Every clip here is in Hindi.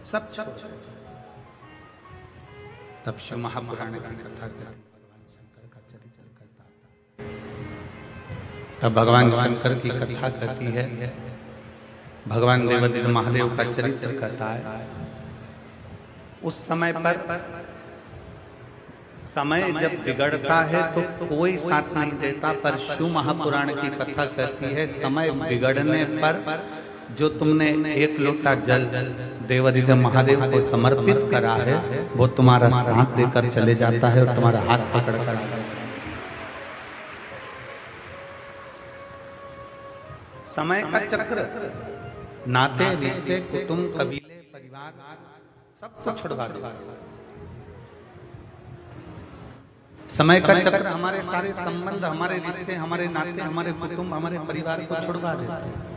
सब छोड़। तब शिव महापुराण की कथा करती, भगवान शंकर का चरित्र करता है। तब भगवान शंकर की कथा करती है, भगवान देवादिदेव महादेव का चरित्र करता है। उस समय पर समय जब बिगड़ता है तो कोई साथ नहीं देता, पर शिव महापुराण की कथा कहती है समय बिगड़ने पर जो तुमने एक लोटा जल देवादिदेव महादेव को समर्पित करा है वो तुम्हारा साथ देकर चले जाता है और तुम्हारा हाथ पकड़ कर। समय का चक्र नाते रिश्ते कुटुंब कबीले परिवार सबको छुड़वा देता है। समय का चक्र हमारे सारे संबंध, हमारे रिश्ते, हमारे नाते, हमारे कुटुंब, हमारे परिवार को छुड़वा देता है।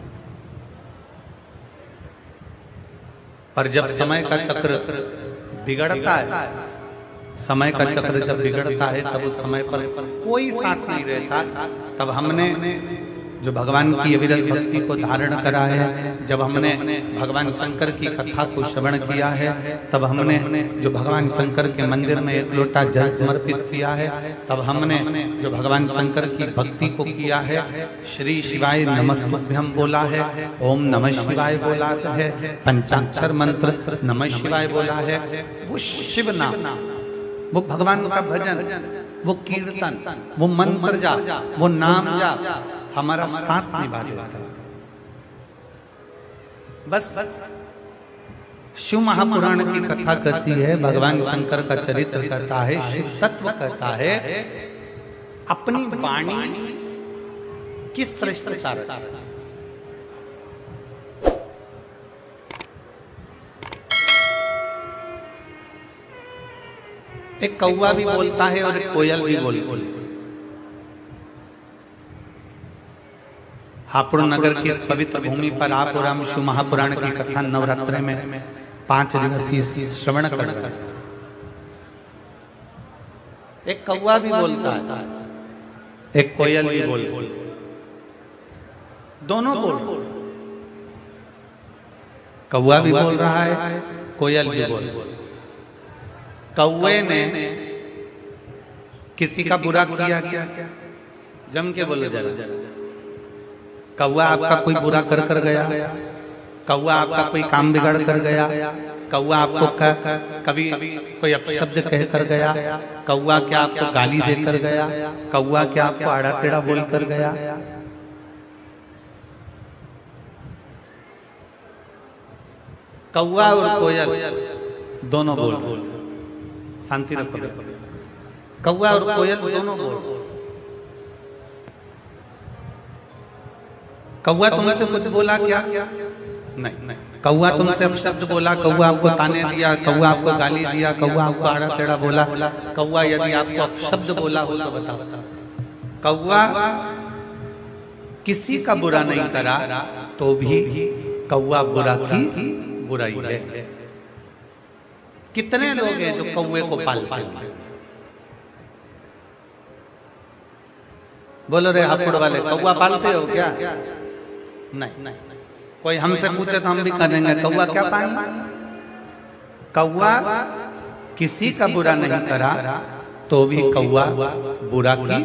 पर जब समय का चक्र बिगड़ता है, समय का चक्र जब बिगड़ता है तब उस समय पर कोई साथ नहीं रहता। तब हमने जो भगवान की अविरल भक्ति को धारण करा है, जब हमने भगवान शंकर की कथा को श्रवण किया है, तब हमने जो भगवान शंकर के मंदिर में एक लोटा जल समर्पित किया है, तब हमने जो भगवान शंकर की भक्ति को किया है, श्री शिवाय नमस्तुभ्यं बोला है, ओम नमः शिवाय बोला है, पंचाक्षर मंत्र नमः शिवाय बोला है, वो शिव नाम, वो भगवान का भजन, वो कीर्तन, वो मंत्र जाप, वो नाम जाप हमारा साथ निभा देता है। बस शिव महापुराण की कथा कहती है, भगवान शंकर का चरित्र कहता है, शिव तत्व कहता है, अपनी वाणी की श्रेष्ठता रखता है। एक कौवा भी बोलता है और एक कोयल भी बोलती है। हापुड़ नगर की इस पवित्र भूमि पर आप और हम शिव महापुराण की कथा नवरात्रि में 5 दिवसीय श्रवण कर रहे हैं। एक कौवा भी बोलता है, एक कोयल भी बोलती है, दोनों बोल, कौवा भी बोल रहा है, कोयल भी बोल रहा है। कौवे ने किसी का बुरा किया क्या? जम के बोलो जरा। कौवा आपका कोई बुरा कर गया? कौवा आपका कोई काम बिगाड़ कर गया? कौवा आपको कभी कोई अपशब्द कह कर गया? कौवा क्या आपको गाली दे कर गया? कौवा क्या आपको आड़ा टेढ़ा बोल कर गया? कौवा और कोयल दोनों बोल, शांति रखो। कौवा और कोयल दोनों बोल। कौवा तुमसे कुछ बोला क्या? नहीं। कौवा तुमसे अपशब्द बोला, कौवा आपको ताने दिया, कौवा आपको गाली दिया, कौवा आपको आड़ा टेढ़ा बोला? कौवा यदि आपको अपशब्द बोला हो तो बताओ। कौवा किसी का बुरा नहीं करा तो भी कौवा बुरा की बुराई है। कितने लोग हैं जो कौवे को पालते हैं? बोलो रे हापुड़ वाले, कौवा पालते हो क्या? नहीं। कोई हमसे पूछे तो हम भी कह देंगे कौवा क्या पालना? कौवा किसी का बुरा नहीं करा तो भी कौवा बुरा की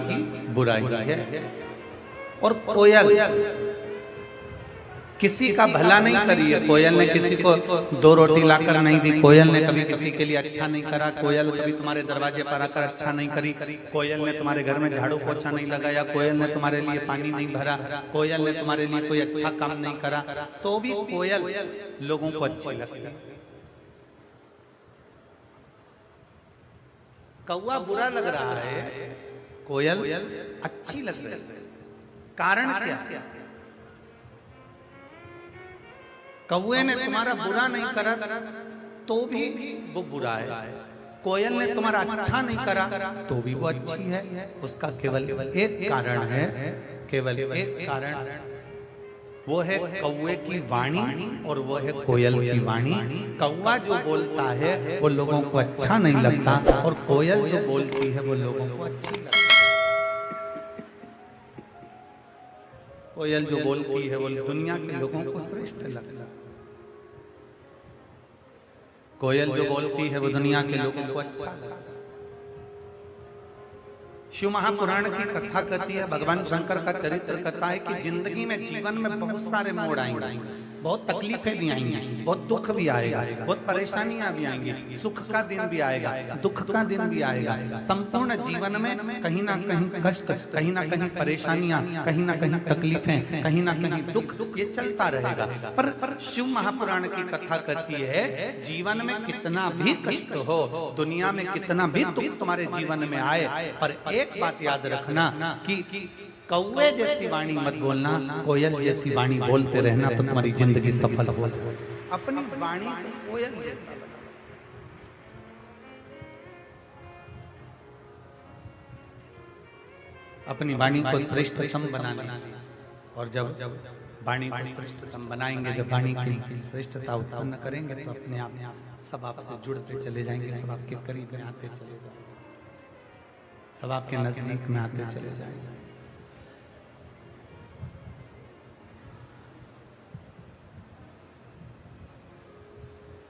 बुराई है। और कोयल किसी का भला नहीं करी है। कोयल ने किसी को 2 रोटी लाकर नहीं दी, कोयल ने कभी किसी के लिए अच्छा नहीं करा, कोयल कभी तुम्हारे दरवाजे पर आकर अच्छा नहीं करी, कोयल ने तुम्हारे घर में झाड़ू पोछा नहीं लगाया, कोयल ने तुम्हारे लिए पानी नहीं भरा, कोयल ने तुम्हारे लिए कोई अच्छा काम नहीं करा, तो भी कोयल लोगों को अच्छी लगती है। कौवा बुरा लग रहा है, कोयल अच्छी लग रही है। कारण क्या? कौवे ने तुम्हारा बुरा नहीं करा तो भी वो बुरा है, कोयल ने तुम्हारा अच्छा नहीं करा तो भी वो अच्छी है। उसका केवल एक कारण है, केवल एक कारण, वो है कौवे की वाणी और वो है कोयल की वाणी। कौवा जो बोलता है वो लोगों को अच्छा नहीं लगता और कोयल जो बोलती है वो लोगों को अच्छी लगती है। कोयल जो बोलती है वो दुनिया के लोगों को श्रेष्ठ लगता है। कोयल जो बोलती है वो दुनिया के लोगों को अच्छा लगता है। शिव महापुराण की कथा कहती है, भगवान शंकर का चरित्र कहता है कि जिंदगी में, जीवन में बहुत सारे मोड़ आएंगे, बहुत तकलीफें भी आएंगी, बहुत दुख भी आएगा, बहुत परेशानियां भी आएंगी, सुख का दिन भी आएगा, दुख का दिन भी आएगा। संपूर्ण जीवन में कहीं ना कहीं कष्ट, कहीं ना कहीं परेशानियां, कहीं ना कहीं तकलीफें, कहीं ना कहीं दुख, ये चलता रहेगा। पर शिव महापुराण की कथा कहती है, जीवन में कितना भी कष्ट हो, दुनिया में कितना भी दुख तुम्हारे जीवन में आए, पर एक बात याद रखना कि कौवे जैसी वाणी मत बोलना, कोयल जैसी वाणी बोलते रहना, तो तुम्हारी जिंदगी सफल हो। अपनी वाणी को कोयल जैसा बनाओ। अपनी वाणी को श्रेष्ठतम बनाना, और जब वाणी को श्रेष्ठतम बनाएंगे, जब वाणी की श्रेष्ठता उत्पन्न करेंगे, तो अपने आप सब आपसे जुड़ते चले जाएंगे, सब आपके करीब में आते चले जाएंगे, सब आपके नजदीक में आते चले जाएंगे।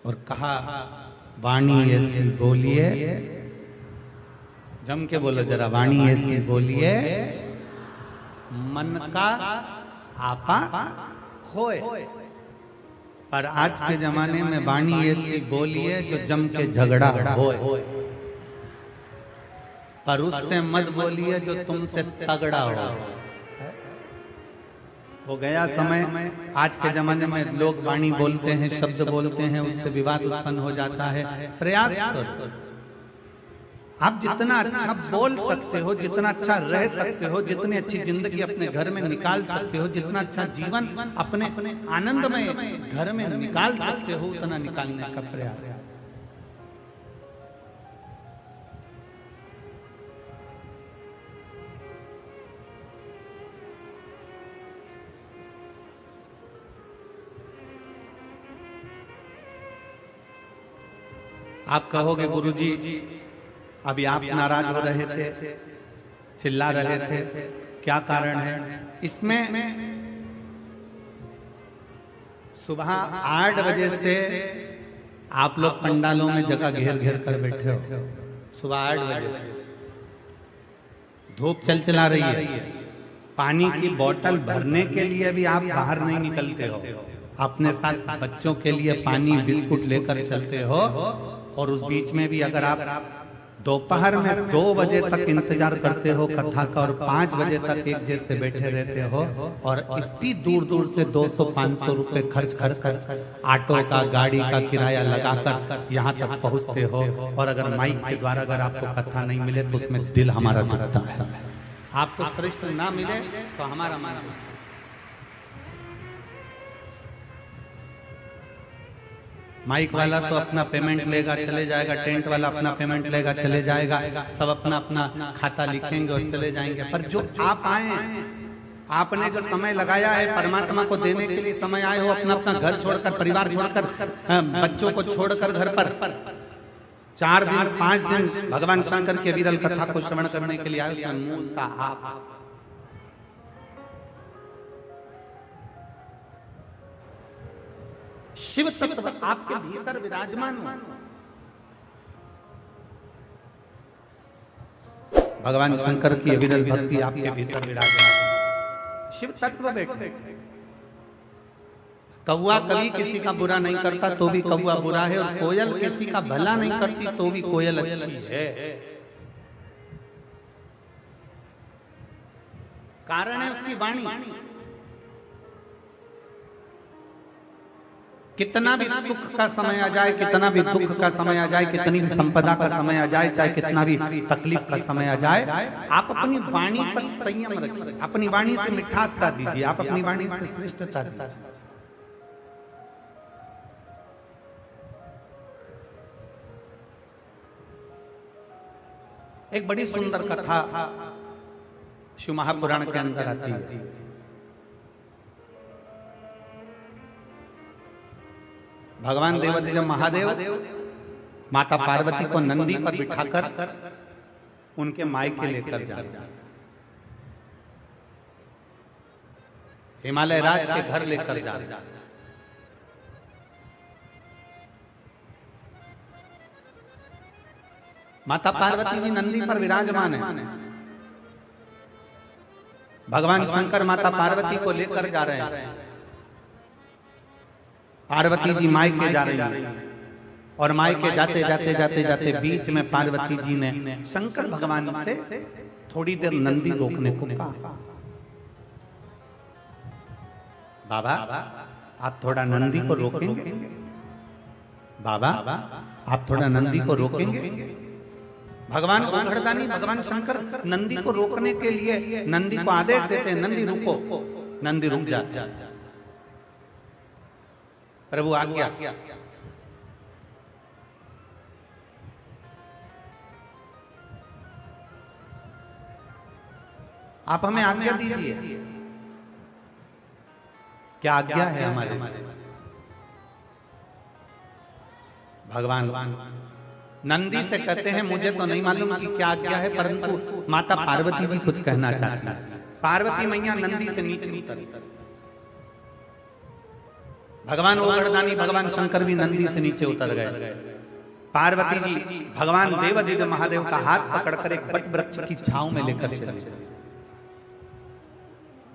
और कहा, वाणी ऐसी बोलिए, जम के बोलो जरा, वाणी ऐसी बोलिए मन का आपा खोए। पर आज के जमाने में वाणी ऐसी बोलिए जो जम के झगड़ा होए, पर उससे मत बोलिए जो तुमसे तगड़ा हो। वो गया समय। आज के जमाने में लोग वाणी बोलते हैं, शब्द बोलते हैं, उससे विवाद उत्पन्न हो जाता है। प्रयास करो, आप जितना अच्छा बोल सकते हो, जितना अच्छा रह सकते हो, जितनी अच्छी जिंदगी अपने घर में निकाल सकते हो, जितना अच्छा जीवन अपने आनंदमय घर में निकाल सकते हो, उतना निकालने का प्रयास है। आप कहोगे गुरुजी, अभी आप नाराज हो रहे थे, चिल्ला रहे थे, क्या कारण है? इसमें सुबह 8 बजे से आप लोग पंडालों में जगह घेर घेर कर बैठे हो। सुबह 8 बजे से धूप चला रही है, पानी की बोतल भरने के लिए भी आप बाहर नहीं निकलते हो, अपने साथ बच्चों के लिए पानी बिस्कुट लेकर चलते हो। और उस बीच में भी अगर आप दोपहर में 2 बजे तक इंतजार करते हो कथा का, और 5 बजे तक एक जैसे बैठे रहते हो, और इतनी दूर दूर से 200-500 रुपए खर्च कर ऑटो का, गाड़ी का किराया लगाकर यहाँ तक पहुँचते हो, और अगर माइक के द्वारा अगर आपको कथा नहीं मिले तो उसमें दिल हमारा दुखता है। आपको श्रेष्ठ ना मिले तो हमारा मन, माइक वाला तो अपना पेमेंट लेगा चले जाएगा, टेंट वाला अपना पेमेंट लेगा चले जाएगा, सब अपना अपना खाता लिखेंगे और चले जाएंगे। पर जो आप आए, आपने जो समय लगाया है परमात्मा को देने के लिए समय आए हो, अपना अपना घर छोड़कर, परिवार छोड़कर, बच्चों को छोड़कर घर पर 4 दिन 5 दिन भगवान शंकर के विरल कथा को श्रवण करने के लिए आए, उसमें मूलता आप। शिव तत्व आपके भीतर विराजमान हो। भगवान शंकर की विरल भक्ति आपके भीतर विराजमान, शिव तत्व बैठे। कौवा कभी किसी का बुरा नहीं करता तो भी कौवा बुरा है, और कोयल किसी का भला नहीं करती तो भी कोयल अच्छी है। कारण है उसकी वाणी। कितना भी सुख का समय आ जाए, कितना भी दुख का समय आ जाए, कितनी भी संपदा का समय आ जाए, चाहे कितना भी तकलीफ का समय आ जाए, आप अपनी वाणी पर संयम रखिए, अपनी वाणी से मिठासता दीजिए, आप अपनी वाणी से श्रेष्ठता दीजिए। एक बड़ी सुंदर कथा शिव महापुराण के अंदर आती है। भगवान देवाधिदेव महादेव माता पार्वती को नंदी पर बिठाकर उनके मायके लेकर जा रहे, हिमालय राज के घर लेकर जा रहे। माता पार्वती जी नंदी पर विराजमान है। भगवान शंकर माता पार्वती को लेकर जा रहे हैं। पार्वती जी मायके जा रही हैं और मायके जाते जाते जाते जाते बीच में पार्वती जी ने शंकर भगवान से थोड़ी देर नंदी रोकने को कहा। बाबा आप थोड़ा नंदी को रोकेंगे? बाबा आप थोड़ा नंदी को रोकेंगे? भगवान ओघड़दानी भगवान शंकर नंदी को रोकने के लिए नंदी को आदेश देते हैं, नंदी रुको। नंदी रुक जाता है। प्रभु आज्ञा। आप हमें आज्ञा दीजिए। क्या आज्ञा है हमारे? भगवान नंदी से कहते हैं मुझे तो नहीं मालूम कि क्या आज्ञा है, परंतु माता पार्वती जी कुछ कहना चाहती है। पार्वती मैया नंदी से नीचे उतरी। भगवान ओघड़दानी भगवान शंकर भी नंदी से नीचे उतर गए। पार्वती जी भगवान देवादिदेव महादेव का हाथ पकड़कर एक वट वृक्ष की छांव में लेकर चले।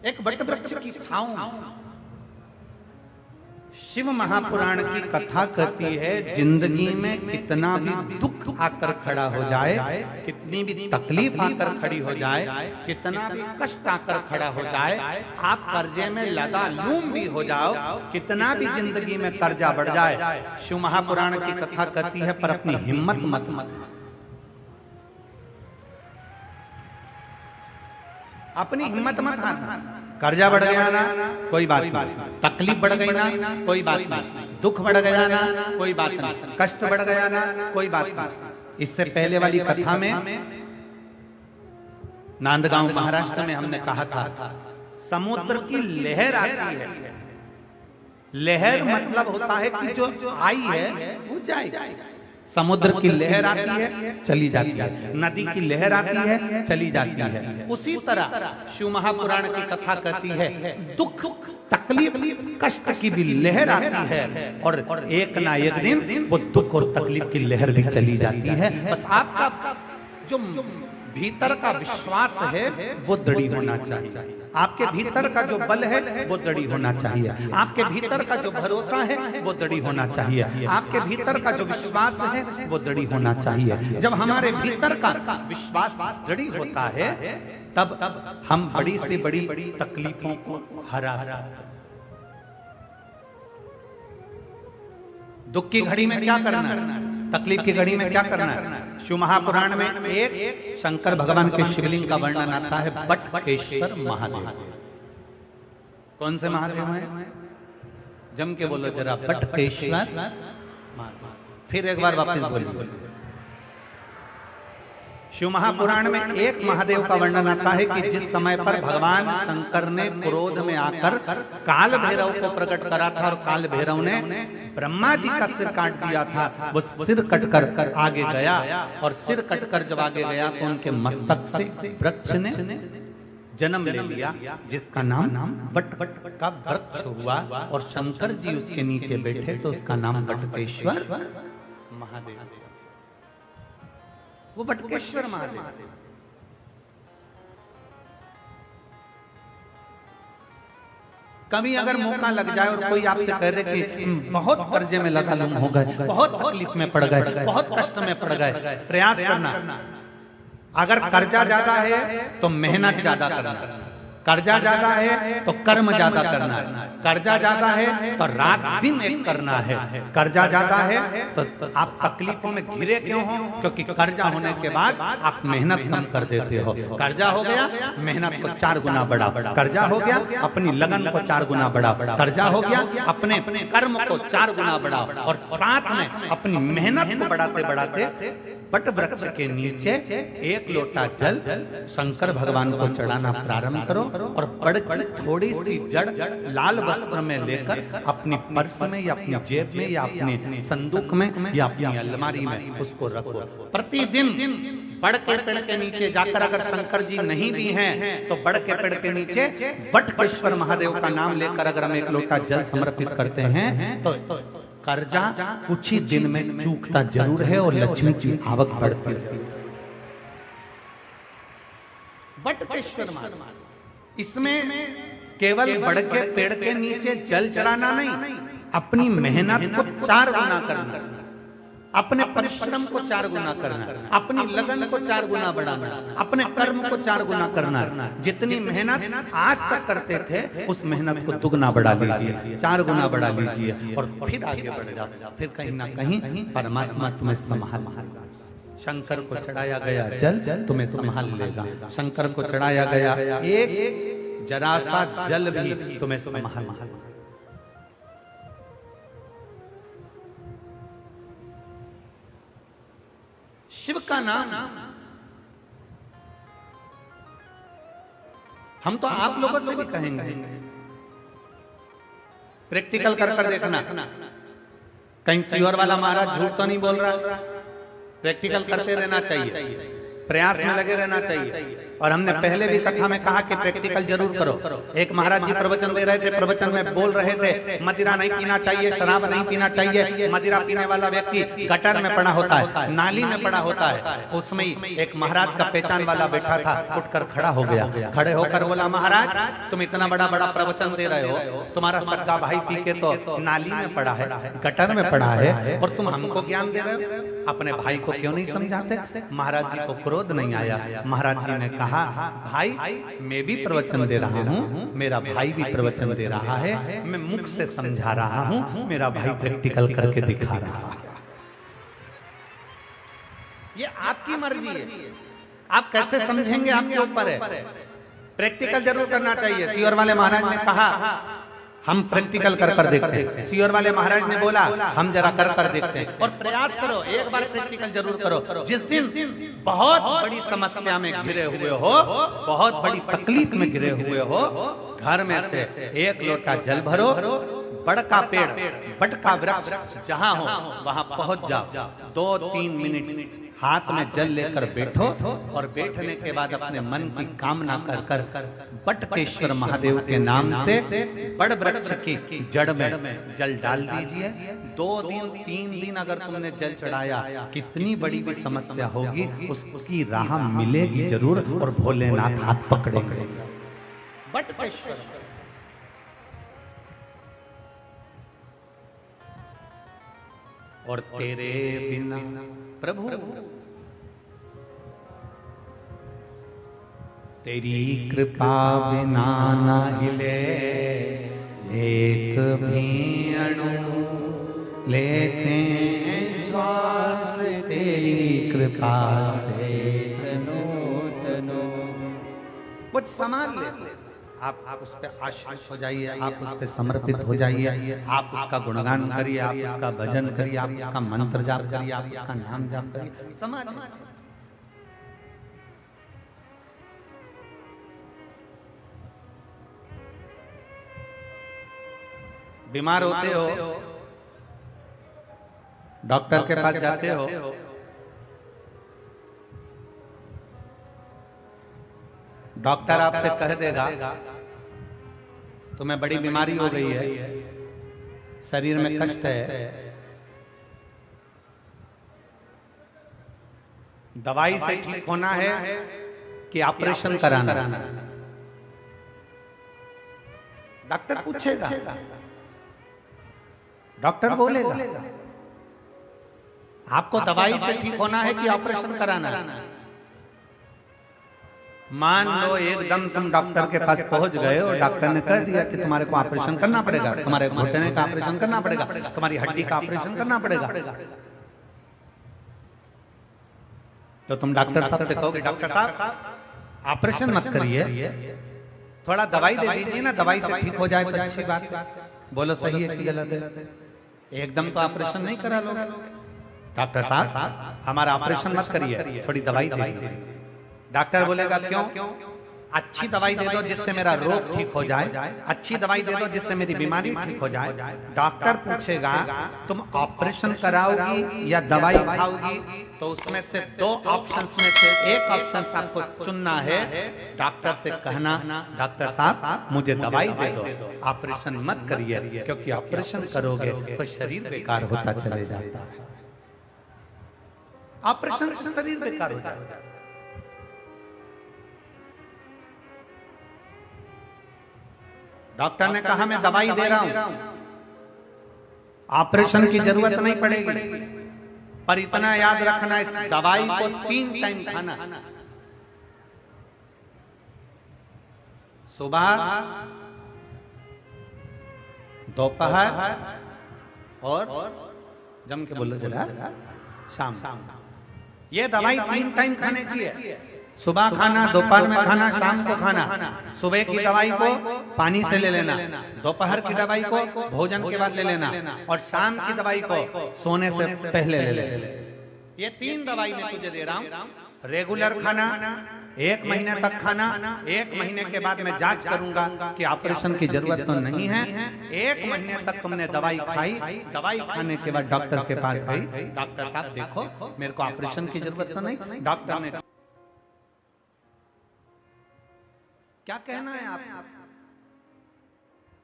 एक वट वृक्ष की छांव। शिव महापुराण की कथा कहती है जिंदगी में कितना भी दुख आकर खड़ा हो जाए, कितनी भी तकलीफ आकर खड़ी हो जाए, कितना भी कष्ट आकर खड़ा हो जाए, आप कर्जे में लगा लूम भी हो जाओ, कितना भी जिंदगी में कर्जा बढ़ जाए, शिव महापुराण की कथा कहती है पर अपनी हिम्मत मत अपनी हिम्मत मत हारना। कर्जा बढ़ गया ना कोई बात नहीं, तकलीफ बढ़ गई ना कोई बात नहीं, दुख बढ़ गया ना कोई बात नहीं, कष्ट बढ़ गया ना कोई बात नहीं। इससे पहले वाली कथा में नांदगांव महाराष्ट्र में हमने कहा था समुद्र की लहर आती है। लहर मतलब होता है कि जो आई है वो जाए। समुद्र की लहर आती है चली जाती है, नदी की लहर आती है चली जाती है। उसी तरह शिव महापुराण की कथा कहती है दुख तकलीफ कष्ट की भी लहर आती है और एक ना एक दिन वो दुख और तकलीफ की लहर भी चली जाती है। बस आपका जो भीतर का विश्वास है वो दृढ़ होना चाहिए, आपके भीतर का जो बल है वो दृढ़ होना चाहिए, आपके भीतर का जो भरोसा है वो दृढ़ होना चाहिए, आपके भीतर का जो विश्वास है वो दृढ़ होना चाहिए। जब हमारे भीतर का विश्वास दृढ़ होता है तब हम बड़ी से बड़ी तकलीफों को हरा सकते हैं। दुख की घड़ी में क्या करना है, तकलीफ की घड़ी में क्या करना है? शिव महापुराण में एक शंकर भगवान के शिवलिंग का वर्णन आता है बटकेश्वर महादेव। कौन से महादेव हैं? जम के बोलो जरा, बटकेश्वर महादेव। फिर एक बार वापस बोलिए। शिव महापुराण में एक महादेव का वर्णन आता है कि जिस समय पर भगवान शंकर ने क्रोध में आकर काल भैरव को प्रकट करा था और काल भैरव ने ब्रह्मा जी का सिर काट दिया था, वो सिर कटकर आगे गया और सिर कटकर जब आगे गया तो उनके मस्तक से वृक्ष ने जन्म ले लिया जिसका नाम बट का वृक्ष हुआ और शंकर जी उसके नीचे बैठे तो उसका नाम बटकेश्वर महादेव। वो बटकेश्वर महादेव। कभी अगर मौका लग जाए और कोई आपसे कह दे कि बहुत कर्जे में लगा लूम हो गए, बहुत तकलीफ में पड़ गए, बहुत कष्ट में पड़ गए, प्रयास करना। अगर कर्जा ज्यादा है तो मेहनत ज्यादा करना, कर्जा ज्यादा है तो कर्म ज्यादा करना है, कर्जा ज्यादा है तो रात दिन एक करना है, कर्जा ज्यादा है तो आप तकलीफों में घिरे क्यों हो? क्योंकि कर्जा होने के बाद आप मेहनत कम कर देते हो। कर्जा हो गया मेहनत को 4 गुना बढ़ाओ, कर्जा हो गया अपनी लगन को 4 गुना बढ़ाओ, कर्जा हो गया अपने कर्म को 4 गुना बढ़ाओ और साथ में अपनी मेहनत को बढ़ाते बढ़ाते बट वृक्ष के नीचे 1 लोटा जल शंकर भगवान को चढ़ाना प्रारंभ करो और बड़ थोड़ी सी जड़ लाल वस्त्र में लेकर अपनी पर्स में या अपनी जेब में या अपने संदूक में या अपनी अलमारी में उसको रखो। प्रतिदिन बड़ के पेड़ के नीचे जाकर अगर शंकर जी नहीं भी हैं तो बड़ के पेड़ के नीचे बटकेश्वर महादेव का नाम लेकर अगर हम 1 लोटा जल समर्पित करते हैं तो कर्जा कुछ ही दिन में चूकता जरूर है और लक्ष्मी की आवक बढ़ती है। बटकेश्वर मार्ग इसमें केवल बड़ के पेड़ के नीचे जल चढ़ाना नहीं, अपनी मेहनत को 4 गुना करना, अपने परिश्रम को 4 गुना करना, अपनी लगन को 4 गुना बढ़ाना, अपने कर्म को 4 गुना करना। जितनी मेहनत आज तक करते थे उस मेहनत को दुगना बढ़ा लीजिए, 4 गुना बढ़ा लीजिए और फिर आगे बढ़ेगा। फिर कहीं ना कहीं परमात्मा तुम्हें संभाल लेगा। शंकर को चढ़ाया गया जल तुम्हें संभाल लेगा। शंकर को चढ़ाया गया एक जरा सा जल भी तुम्हें संभाल लेगा। शिव का नाम हम तो आप लोगों से भी कहेंगे, प्रैक्टिकल कर देखना। कहीं सियोर वाला महाराज झूठ तो नहीं बोल रहा। प्रैक्टिकल करते रहना चाहिए, प्रयास में लगे रहना चाहिए। और हमने पहले भी कथा में कहा कि प्रैक्टिकल जरूर करो। एक महाराज जी प्रवचन दे रहे थे, प्रवचन में बोल रहे थे मदिरा नहीं पीना चाहिए, शराब नहीं पीना चाहिए। मदिरा पीने वाला व्यक्ति गटर में पड़ा होता है, नाली में पड़ा होता है। उसमें एक महाराज का पहचान वाला बैठा था, उठकर खड़ा हो गया। खड़े होकर बोला, महाराज तुम इतना बड़ा बड़ा प्रवचन दे रहे हो, तुम्हारा सगा भाई पी के तो नाली में पड़ा है, गटर में पड़ा है, और तुम हमको ज्ञान दे रहे हो। अपने भाई को क्यों नहीं समझाते? महाराज जी को क्रोध नहीं आया। महाराज जी ने कहा, भाई मैं भी प्रवचन दे रहा हूँ, मेरा भाई भी प्रवचन दे रहा है, मैं मुख से समझा रहा हूँ, मेरा भाई प्रैक्टिकल करके दिखा रहा है। ये आपकी मर्जी है, आप कैसे समझेंगे आपके ऊपर है। प्रैक्टिकल जरूर करना चाहिए। सियोर वाले महाराज ने कहा हम प्रैक्टिकल कर देखते हैं। सियोर वाले महाराज ने बोला हम जरा कर देखते हैं। और प्रयास करो, एक बार प्रैक्टिकल जरूर करो। जिस दिन बहुत बड़ी समस्या में घिरे हुए हो, बहुत बड़ी तकलीफ में घिरे हुए हो, घर में से 1 लोटा जल भरो, बड़ का पेड़, बट का वृक्ष जहां हो वहां पहुंच जाओ, 2-3 मिनट हाथ में जल लेकर बैठो और बैठने के बाद अपने मन की कामना कर बटकेश्वर महादेव के नाम से बड़ वृक्ष की जड़ में जल डाल दीजिए। 2 दिन 3 दिन अगर तुमने जल चढ़ाया, कितनी बड़ी भी समस्या होगी उसकी राह मिलेगी जरूर, और भोलेनाथ हाथ पकड़ेंगे। बटकेश्वर और तेरे बिना प्रभु तेरी कृपा बिना न हिले एक भी अणु, लेते हैं श्वास तेरी कृपा से तनो तनो। कुछ संभाल ले, आप उस पर आश्रित हो जाइए, आप उस पर समर्पित हो जाइए, आप उसका गुणगान करिए, आप उसका भजन करिए, आप उसका मंत्र जाप करिए, आप उसका नाम जाप करिए। समाज बीमार होते हो, डॉक्टर के पास जाते हो, डॉक्टर आपसे कह देगा तुम्हें बड़ी बीमारी हो गई है, शरीर में कष्ट है, दवाई से ठीक होना है कि ऑपरेशन कराना। डॉक्टर पूछेगा, डॉक्टर बोलेगा आपको दवाई से ठीक होना है कि ऑपरेशन कराना। मान लो एकदम तुम डॉक्टर के पास पहुंच गए और डॉक्टर ने कह दिया कि तुम्हारे को ऑपरेशन करना पड़ेगा, तुम्हारे घुटने का ऑपरेशन करना पड़ेगा, तुम्हारी हड्डी का ऑपरेशन करना पड़ेगा। तो तुम डॉक्टर साहब से कहोगे डॉक्टर साहब ऑपरेशन मत करिए, थोड़ा दवाई दे दीजिए ना, दवाई से ठीक हो जाए तो अच्छी बात। बोलो सही है कि गलत है? एकदम तो ऑपरेशन नहीं करा लो। डॉक्टर साहब हमारा ऑपरेशन मत करिए, थोड़ी दवाई दे दीजिए। डॉक्टर बोलेगा क्यों? अच्छी दवाई दे दो जिससे मेरा रोग ठीक हो जाए, अच्छी दवाई दे दो जिससे मेरी बीमारी ठीक हो जाए। डॉक्टर पूछेगा तुम ऑपरेशन कराओगी या दवाई खाओगी, तो उसमें से दो ऑप्शंस में से एक ऑप्शन आपको चुनना है। डॉक्टर से कहना डॉक्टर साहब मुझे दवाई दे दो, ऑपरेशन मत करिए, क्योंकि ऑपरेशन करोगे तो शरीर बेकार होता चले जाता है। ऑपरेशन से शरीर बेकार हो जाता है। डॉक्टर ने कहा मैं दवाई दे रहा हूं, ऑपरेशन की जरूरत नहीं पड़ेगी, पर इतना याद रखना इस दवाई को 3 टाइम खाना, सुबह, दोपहर और जम के बोलो जरा शाम। ये दवाई 3 टाइम खाने की है। सुबह खाना, दोपहर में खाना, शाम को खाना। सुबह की दवाई को पानी से ले लेना, दोपहर की दवाई को भोजन के बाद ले लेना, और शाम की दवाई को सोने से पहले ले लेना। ये 3 दवाई मैं तुझे दे रहा हूं। रेगुलर खाना, 1 महीने तक खाना। 1 महीने के बाद मैं जांच करूंगा कि ऑपरेशन की जरूरत तो नहीं है। 1 महीने तक तुमने दवाई खाई, दवाई खाने के बाद डॉक्टर के पास गई, डॉक्टर साहब देखो मेरे को ऑपरेशन की जरूरत तो नहीं। डॉक्टर ने क्या कहना है आप?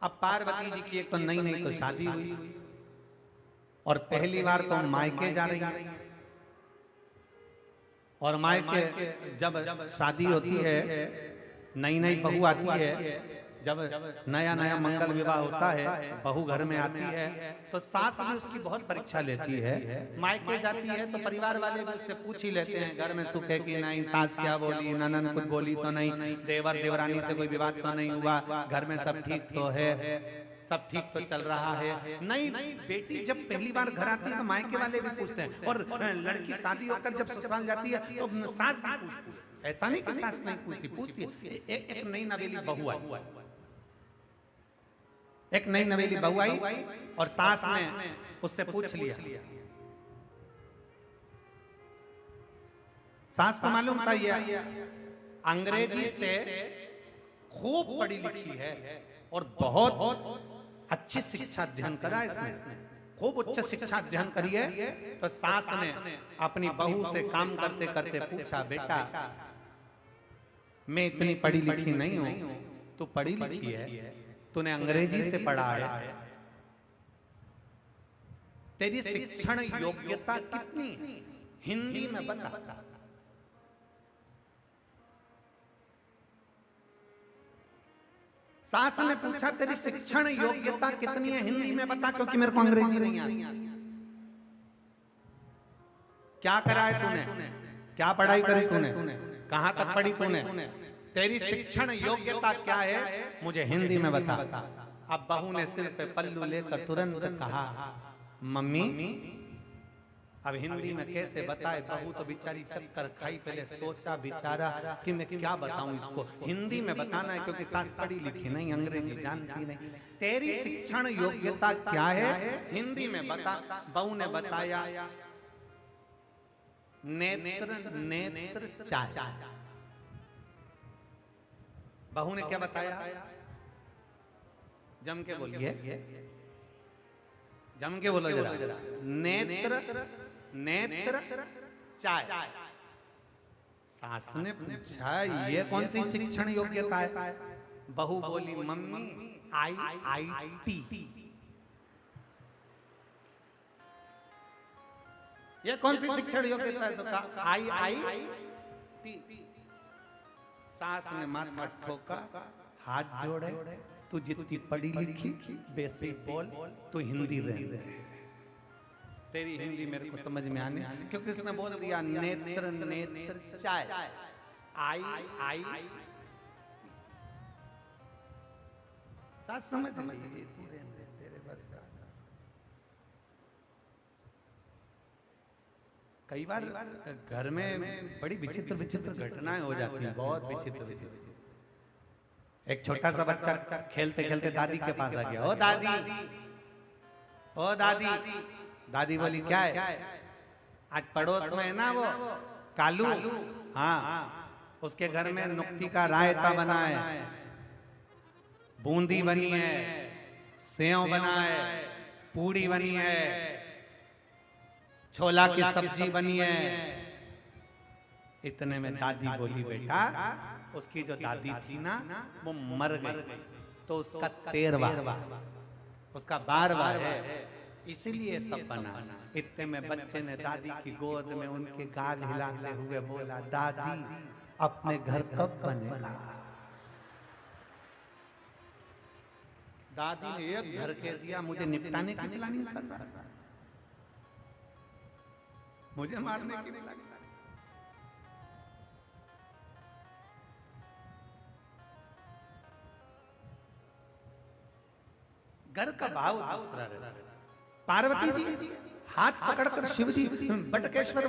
अब पार्वती जी की एक तो नई नई तो शादी हुई, और पहली बार तो मायके जा रही है, और मायके जब शादी होती है, नई नई बहू आती है, जब नया नया मंगल विवाह होता है, बहू घर में आती है तो सास भी उसकी बहुत परीक्षा लेती है। मायके जाती है तो परिवार वाले भी उससे पूछ ही लेते हैं, घर में सुख है कि नहीं, सास क्या बोली, ननद कुछ बोली तो नहीं, देवर देवरानी से कोई विवाद तो नहीं हुआ, घर में सब ठीक तो है, सब ठीक तो चल रहा है। नहीं, बेटी जब पहली बार घर आती है तो मायके वाले भी पूछते हैं, और लड़की शादी होकर जब ससुराल जाती है तो सास भी पूछती है। ऐसा नहीं कि सास नहीं पूछती, पूछती है। एक नई नवेली बहू आई, एक नई नवेली बहू आई, और सास ने उससे पूछ लिया। सास को मालूम था ये अंग्रेजी से खूब पढ़ी लिखी है और बहुत अच्छी शिक्षा अध्ययन करा इसने, खूब उच्च शिक्षा अध्ययन करी है। तो सास ने अपनी बहू से काम करते करते पूछा, बेटा मैं इतनी पढ़ी लिखी नहीं हूं, तू पढ़ी लिखी है, तूने अंग्रेजी से पढ़ा है, तेरी शिक्षण योग्यता कितनी है, हिंदी में बता। सास ने पूछा तेरी शिक्षण योग्यता कितनी है, हिंदी में बता, क्योंकि मेरे को अंग्रेजी नहीं आती। क्या करा है तूने, क्या पढ़ाई करी तूने, कहां तक पढ़ी तूने, तेरी शिक्षण योग्यता क्या है, मुझे हिंदी में बता। अब बहू ने सिर पे पल्लू लेकर तुरंत कहा, मम्मी अब हिंदी में कैसे बताए। बहू तो बेचारी चक्कर खाई, पहले सोचा बिचारा कि मैं क्या बताऊं इसको, हिंदी में बताना है क्योंकि सास पढ़ी लिखी नहीं, अंग्रेजी जानती नहीं। तेरी शिक्षण योग्यता क्या है, हिंदी में बता। बहू ने बताया, नेत्र नेत्र चाचा। बहू ने क्या बताया, जम के बोलिए, जम के बोलो जरा, नेत्र नेत्र चाय। सास ने पूछा ये कौन सी शिक्षण योग्यता है। बहू बोली, मम्मी IIT। ये कौन सी शिक्षण योग्यता है, तो कहा IIT। सास ने माथा ठोका, हाथ जोड़े, तू जितनी पढ़ी लिखी बेसी बोल, तू हिंदी रहने, तेरी हिंदी मेरे को समझ में आने, क्योंकि उसने बोल दिया नेत्र नेत्र चाय, आई। सास समझ में तेरे बस का। कई बार घर में बड़ी विचित्र विचित्र घटनाएं हो जाती हैं, बहुत विचित्र विचित्र। एक छोटा सा बच्चा खेलते खेलते दादी के पास आ गया, ओ दादी, ओ दादी। दादी बोली, क्या है, आज पड़ोस में है ना वो कालू, हाँ उसके घर में नुक्ती का रायता बना है, बूंदी बनी है, सेव बना है, पूड़ी बनी है, छोला की सब्जी बनी है। इतने में दादी बोली, बेटा उसकी जो दादी थी ना वो मर गई, तो उसका 13वां उसका 12वां है, इसीलिए सब बना। इतने में बच्चे ने दादी की गोद में उनके गाल हिलाते हुए बोला, दादी अपने घर कब बनेगा? दादी ने एक घर के दिया, मुझे निपटाने की प्लानिंग कर रहा है, मुझे मारने की प्लानिंग। घर का भाव दूसरा रहता है। पार्वती जी हाथ पकड़कर शिव जी बटकेश्वर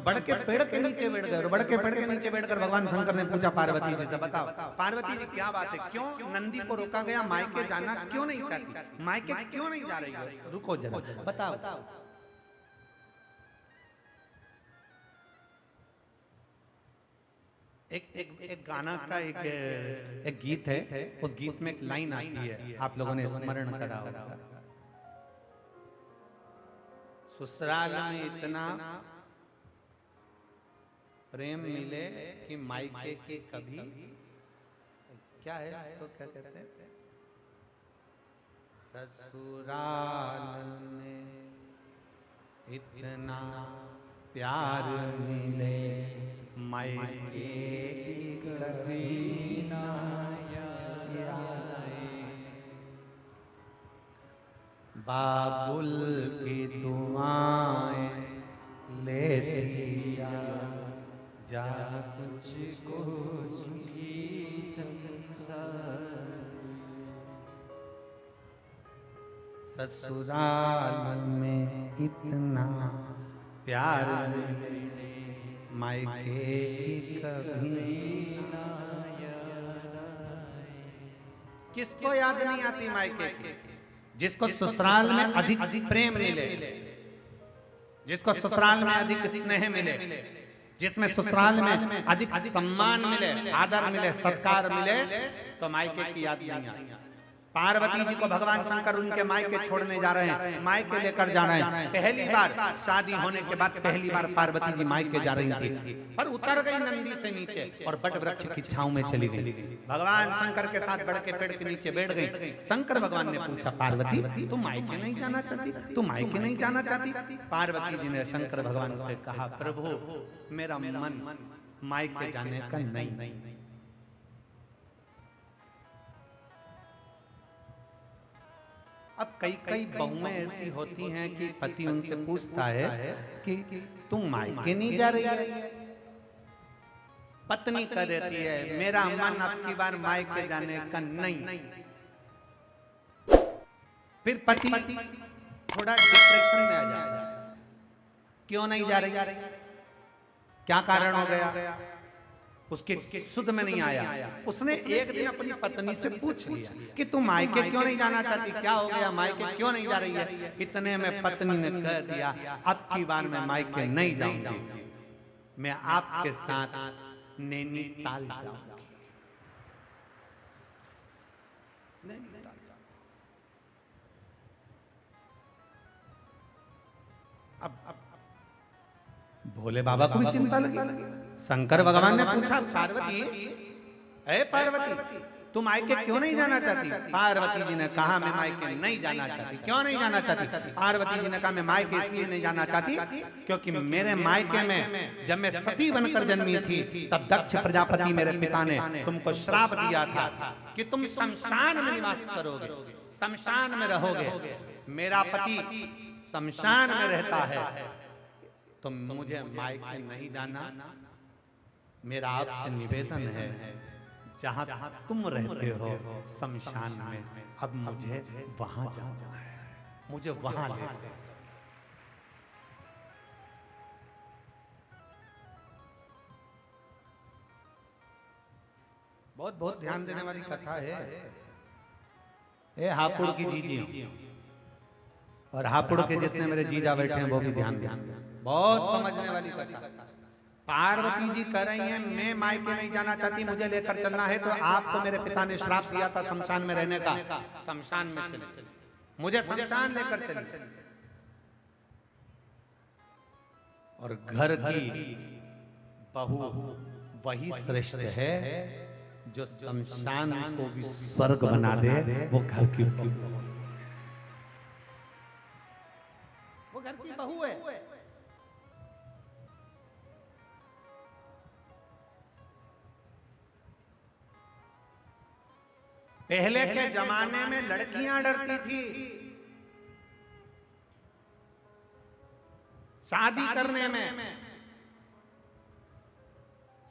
बड़ के पेड़ के नीचे बैठ गए, और बड़ के पेड़ के नीचे बैठकर भगवान शंकर ने पूछा पार्वती जी से, बताओ पार्वती जी क्या बात है, क्यों नंदी को रोका गया? मायके जाना क्यों नहीं चाहती? मायके क्यों नहीं जा रही है? रुको जरा, बताओ। एक गाना का एक गीत है, उस गीत में एक लाइन आती है, आप लोगों ने स्मरण करा होगा, ससुराल में इतना प्रेम मिले कि मायके के कभी, क्या है उसको क्या कहते हैं, ससुराल में इतना प्यार मिले मायके कभी ना याद आए, बाबुल की दुआएं लेती जा जा तुझको सुखी संसार, ससुराल में इतना प्यार मिले मायके कभी ना याद आए। किसको याद नहीं आती मायके की? जिसको ससुराल में अधिक प्रेम मिले, जिसको ससुराल में अधिक स्नेह मिले, जिसमें ससुराल में अधिक सम्मान मिले, आदर मिले, सत्कार मिले, तो मायके की याद नहीं आती। पार्वती जी को भगवान शंकर उनके मायके छोड़ने जा रहे हैं, मायके लेकर जा रहे हैं। पहली बार शादी होने के बाद पहली बार पार्वती जी मायके जा रही थी, पर उतर गई नंदी से नीचे और बट वृक्ष की छांव में चली गई। भगवान शंकर के साथ बड़ के पेड़ के नीचे बैठ गई। शंकर भगवान ने पूछा, पार्वती तुम मायके नहीं जाना चाहती? तुम मायके नहीं जाना चाहती? पार्वती जी ने शंकर भगवान से कहा, प्रभु मेरा मन मायके जाने का नहीं। अब कई बहुएं ऐसी होती हैं कि पति उनसे पूछता है कि तुम मायके नहीं जा रही है? पत्नी कह देती है, मेरा मन अब की बार मायके जाने का नहीं। फिर पति थोड़ा डिप्रेशन में आ जाता है, क्यों नहीं जा रही? क्या कारण हो गया? उसके सुध में नहीं आया। उसने एक दिन अपनी पत्नी से पूछ लिया कि तुम मायके क्यों नहीं जाना चाहती? क्या हो गया, मायके क्यों नहीं जा रही है? इतने में पत्नी ने कह दिया, अब की बार मैं मायके नहीं जाऊंगी, मैं आपके साथ नैनीताल जाऊंगी। अब भोले बाबा को भी चिंता लगी। शंकर भगवान ने पूछा, पार्वती ए पार्वती तुम मायके क्यों नहीं जाना चाहती? पार्वती जी ने कहा, मैं मायके नहीं जाना चाहती। क्यों नहीं जाना चाहती? पार्वती जी ने कहा, मैं मायके इसलिए नहीं जाना चाहती क्योंकि मेरे मायके में जब मैं सती बनकर जन्मी थी तब दक्ष प्रजापति मेरे पिता ने तुमको श्राप दिया था कि तुम शमशान में निवास करोगे, शमशान में रहोगे। मेरा पति शमशान में रहता है, तो मुझे मायके नहीं जाना। मेरा आपसे निवेदन है, जहां तुम रहते हो शमशान में, अब मुझे वहां जाना है, मुझे वहां ले। बहुत बहुत ध्यान देने वाली कथा है। ए हापुड़ की जीजी और हापुड़ के जितने मेरे जीजा बैठे हैं वो भी ध्यान दें, बहुत समझने वाली कथा। पार्वती जी कह रही हैं मैं मायके नहीं जाना चाहती, मुझे लेकर चलना है, तो आपको मेरे पिता ने श्राप दिया था शमशान में रहने का, शमशान में चले, मुझे शमशान लेकर चले। और घर की बहू वही श्रेष्ठ है जो शमशान को भी स्वर्ग बना दे, वो घर की बहू, वो घर की बहू है। पहले के जमाने में लड़कियां डरती थी शादी करने में,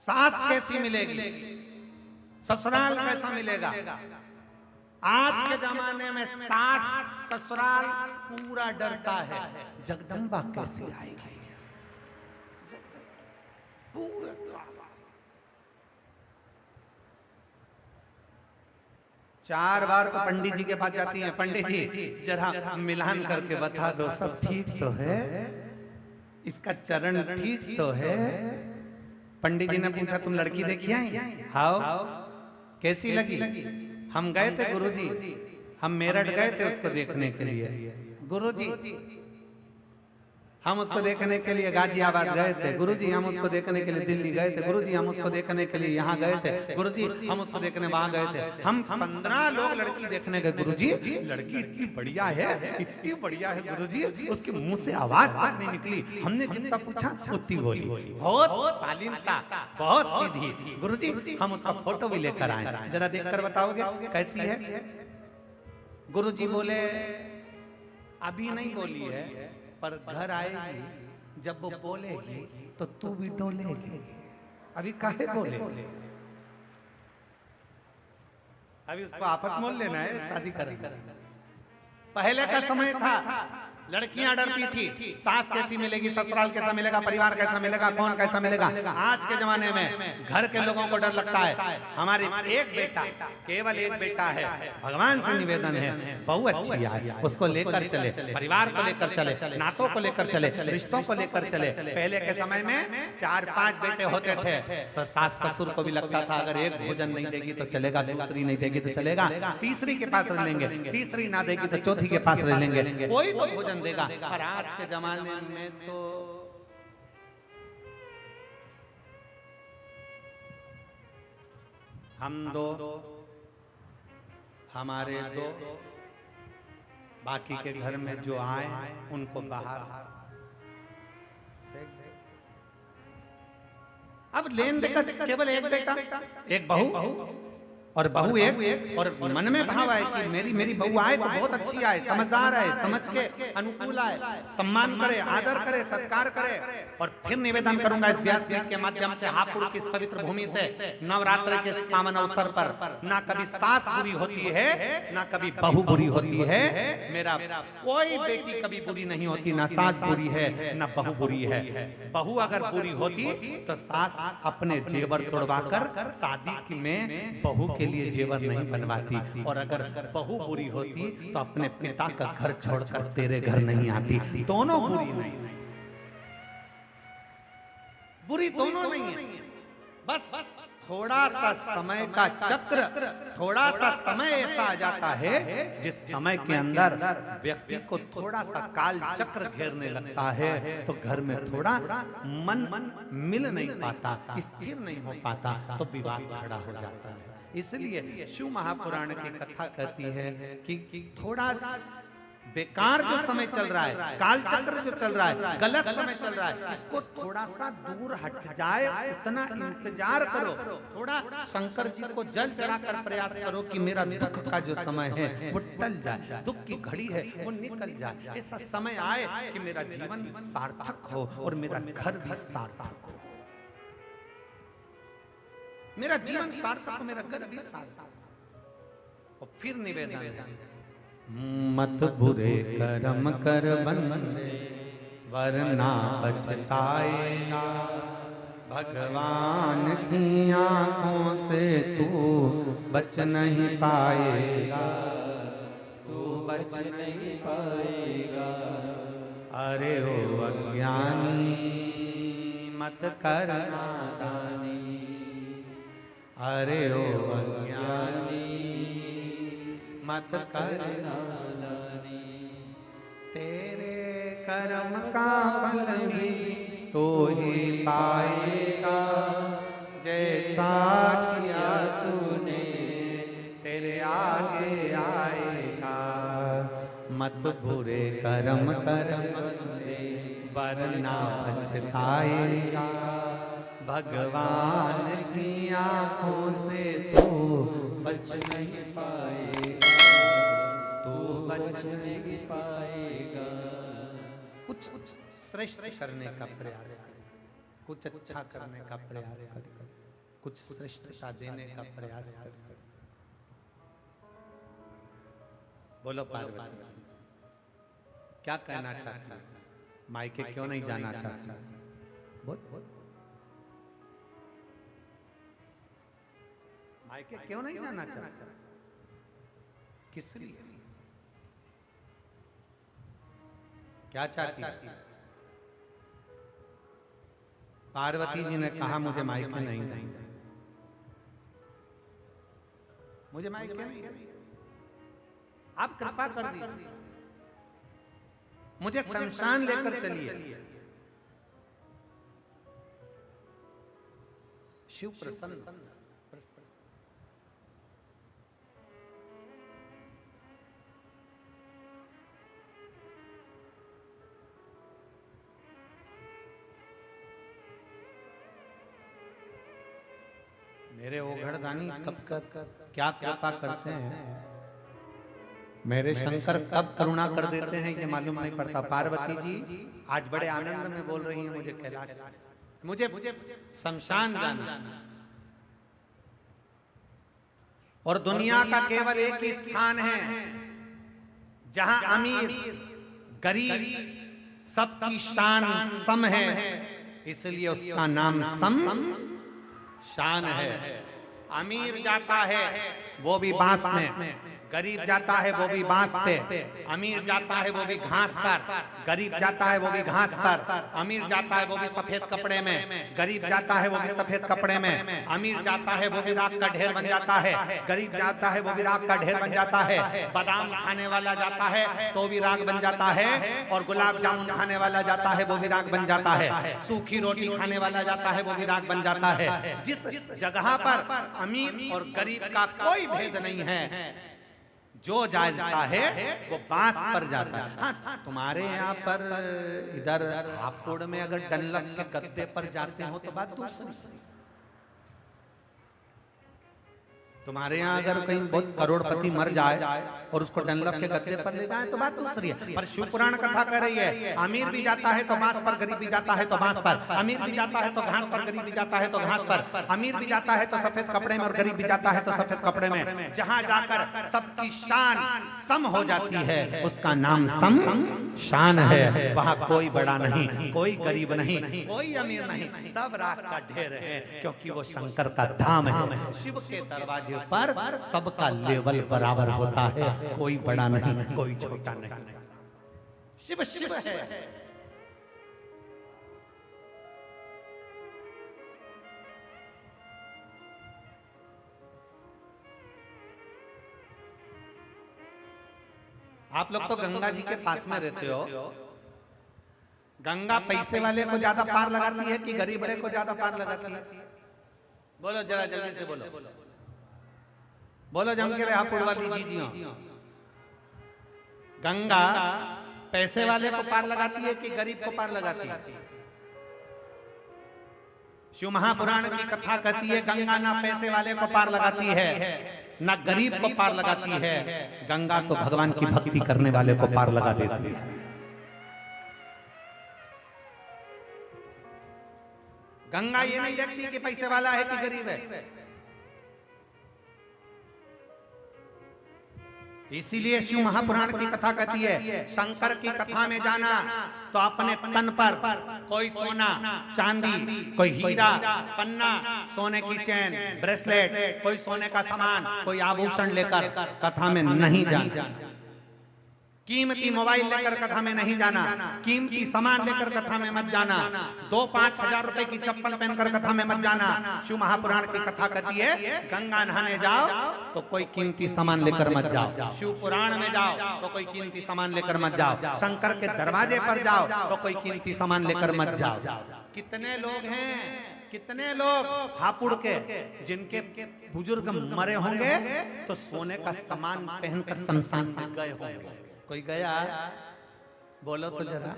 सास कैसी मिलेगी, ससुराल कैसा मिलेगा। आज के जमाने में सास ससुराल पूरा डरता है, जगदम्बा कैसी आएगी, पूरा। चार बार तो पंडित जी के पास जाती हैं, पंडित जी जरा मिलान करके बता दो सब ठीक तो है, इसका चरण ठीक तो है। पंडित जी ने पूछा तुम लड़की देखी आई? हाउ कैसी लगी? हम गए थे गुरुजी, हम मेरठ गए थे उसको देखने के लिए गुरुजी, हम उसको देखने के लिए गाजियाबाद गए थे गुरुजी, हम उसको देखने के लिए दिल्ली गए थे गुरुजी, हम उसको देखने के लिए यहाँ गए थे गुरुजी, हम उसको देखने वहां गए थे। हम 15 लोग लड़की देखने गए गुरुजी, लड़की इतनी बढ़िया है, इतनी बढ़िया है गुरुजी, उसके मुंह से आवाज तक नहीं निकली, हमने जितना पूछा उतनी बोली, बहुत शालीनता, बहुत सीधी। गुरुजी हम उसका फोटो भी लेकर आए, जरा देखकर बताओगे कैसी है? गुरुजी बोले अभी नहीं बोली है, पर घर आएगी जब वो बोलेगी तो तू भी डोलेगी। अभी काहे बोले? अभी उसको आफत मोल लेना है, शादी करेंगे। पहले का समय था लड़कियां डरती थी सास कैसी मिलेगी, ससुराल कैसा मिलेगा, परिवार कैसा मिलेगा, कौन कैसा मिलेगा। आज के जमाने में घर के लोगों को डर लगता है, हमारे एक बेटा, केवल एक बेटा है, भगवान से निवेदन है बहू अच्छी है, उसको लेकर चले, परिवार को लेकर चले, नातों को लेकर चले, रिश्तों को लेकर चले। पहले के समय में 4-5 बेटे होते थे तो सास ससुर को भी लगता था अगर एक भोजन नहीं देगी तो चलेगा, दूसरी नहीं देगी तो चलेगा, तीसरी के पास रह लेंगे, तीसरी ना देगी तो चौथी के पास रह लेंगे, कोई तो भोजन देगा। और आज के जमाने में तो हम दो, हमारे दो, बाकी के घर में जो आए उनको बाहर। अब लेन देकर केवल एक बेटा, एक बहू, और बहू एक, और मन में भाव आए कि मेरी बहू आए तो बहुत अच्छी आए, समझदार आए, समझ के अनुकूल आए, सम्मान करे, आदर करे, सत्कार करे। और फिर निवेदन करूंगा इस व्यासपीठ के माध्यम से, हापुड़ की इस पवित्र भूमि से, नवरात्र के पावन अवसर पर ना कभी सास बुरी होती है, ना कभी बहू बुरी होती है। मेरा कोई बेटी कभी बुरी नहीं होती, ना सास बुरी है ना बहू बुरी है। बहू अगर बुरी होती तो सास अपने जेवर तोड़वा कर शादी में बहू के लिए जेवर नहीं बनवाती, और अगर बहू बुरी होती तो अपने पिता का घर छोड़कर तेरे घर नहीं आती। दोनों बुरी नहीं, बुरी दोनों नहीं है, बस थोड़ा सा समय का चक्र, थोड़ा सा समय ऐसा आ जाता है जिस समय के अंदर व्यक्ति को थोड़ा सा काल चक्र घेरने लगता है तो घर में थोड़ा मन मिल नहीं पाता, स्थिर नहीं हो पाता, तो विवाद खड़ा हो जाता है। इसलिए शिव महापुराण की कथा कहती है कि थोड़ा बेकार जो समय चल रहा है, काल चक्र जो चल रहा है, गलत समय चल रहा है, इसको थोड़ा सा दूर हट जाए उतना इंतजार करो। थोड़ा शंकर जी को जल चढ़ाकर प्रयास करो कि मेरा दुख का जो समय है वो टल जाए, दुख की घड़ी है वो निकल जाए, ऐसा समय आए कि मेरा जीवन सार्थक हो और मेरा घर भी सार्थक हो, मेरा जीवन सार्थक हो, मेरा घर भी सार्थक। और फिर निवेदन है, मत बुरे कर्म कर बंदे वरना पछताएगा, भगवान की आंखों से तू बच नहीं पाएगा, तू बच नहीं पाएगा। अरे ओ अज्ञानी मत कर नादानी, अरे ओ अज्ञानी मत कर नादानी। तेरे कर्म का फल भी तो ही पाएगा, जैसा किया तूने तेरे आगे आएगा। मत बुरे कर्म कर वरना पछताएगा, भगवान की आंखों से तू बच नहीं पाएगा, तू बच नहीं पाएगा। कुछ श्रेष्ठ करने का प्रयास कर, कुछ अच्छा करने का प्रयास कर, कुछ श्रेष्ठता देने का प्रयास कर। बोलो पार्वती क्या कहना चाहती है? मायके क्यों नहीं जाना चाहती? बोल बोल, मायके क्यों नहीं जाना चाहती? किस लिए? क्या चाहती? पार्वती जी ने कहा मुझे मायके नहीं देंगे, मुझे मायके नहीं देंगे, आप कृपा कर दीजिए, मुझे शमशान लेकर चलिए। शिव प्रसन्न, मेरे ओघड़दानी कब क्या कृपा करते हैं, मेरे शंकर कब करुणा कर देते हैं ये मालूम नहीं पड़ता। पार्वती जी आज बड़े आनंद में बोल रही हैं, मुझे कैलाश, मुझे शमशान जाना, और दुनिया का केवल एक ही स्थान है जहां अमीर गरीब सबकी शान सम है, इसलिए उसका नाम सम शान है। अमीर जाता है वो भी बांस में, गरीब जाता है वो भी बांस पे, अमीर जाता है वो भी घास पर, गरीब जाता है वो भी घास पर, अमीर जाता है वो भी सफेद कपड़े में, गरीब जाता है वो भी सफेद कपड़े में, अमीर जाता है वो भी राख का ढेर बन जाता है, गरीब जाता है वो भी राख का ढेर बन जाता है, बादाम खाने वाला जाता है तो भी राख बन जाता है, और गुलाब जामुन खाने वाला जाता है वो भी राख बन जाता है, सूखी रोटी खाने वाला जाता है वो भी राख बन जाता है। जिस जगह पर अमीर और गरीब का कोई भेद नहीं है, जो जाता है वो बांस पर जाता है। हाँ, तुम्हारे यहाँ पर इधर हापुड़ में अगर डनलप के गद्दे पर जाते हो तो बात दूसरी, तुम्हारे यहाँ अगर कहीं बहुत करोड़पति मर जाए और उसको डनलप के गद्दे पर ले जाए तो बात दूसरी है। पर शिव पुराण कथा कह रही है अमीर भी जाता है तो बांस पर, गरीब भी जाता है तो बांस पर, अमीर भी जाता है तो घास पर, गरीब भी जाता है तो घास पर, अमीर भी जाता है तो सफेद कपड़े में और गरीब भी जाता है तो सफेद कपड़े में। जहाँ जाकर सबकी शान सम हो जाती है उसका नाम सम शान है। वहाँ कोई बड़ा नहीं, कोई गरीब नहीं, कोई अमीर नहीं, सब राख का ढेर है, क्योंकि वो शंकर का धाम है। शिव के दरवाजे पर सबका लेवल बराबर होता है, कोई बड़ा नहीं, कोई छोटा नहीं। शिव शिव है। आप लोग तो गंगा जी के पास में रहते हो, गंगा पैसे वाले को ज्यादा पार लगाती है कि गरीब वाले को ज्यादा पार लगाती है? बोलो जरा जल्दी से बोलो, बोलो जम के रहा वाली जी। गंगा पैसे वाले को पार लगाती है कि गरीब को पार लगाती है? शिव महापुराण की कथा कहती है गंगा ना पैसे वाले को पार लगाती है ना गरीब को पार लगाती है, गंगा तो भगवान की भक्ति करने वाले को पार लगा देती है। गंगा ये नहीं देखती कि पैसे वाला है कि गरीब है, इसीलिए शिव महापुराण की कथा कहती है शंकर की कथा में जाना तो अपने तन पर कोई सोना चांदी, कोई हीरा पन्ना, सोने की चैन ब्रेसलेट, कोई सोने का सामान, कोई आभूषण लेकर कथा में नहीं जाना। कीमती मोबाइल लेकर कथा में नहीं जाना, कीमती सामान लेकर कथा में मत जाना, 2-5 हजार रुपए की चप्पल पहनकर कथा में मत जाना। शिव महापुराण की कथा कहती है गंगा नहाने जाओ तो कोई कीमती सामान लेकर मत जाओ, शिव पुराण में जाओ तो कोई कीमती सामान लेकर मत जाओ, शंकर के दरवाजे पर जाओ तो कोई कीमती सामान लेकर मत जाओ। कितने लोग हैं, कितने लोग हापुड़ के जिनके बुजुर्ग मरे होंगे तो सोने का सामान पहनकर शमशान में गए होंगे। कोई गया? बोलो तो जरा।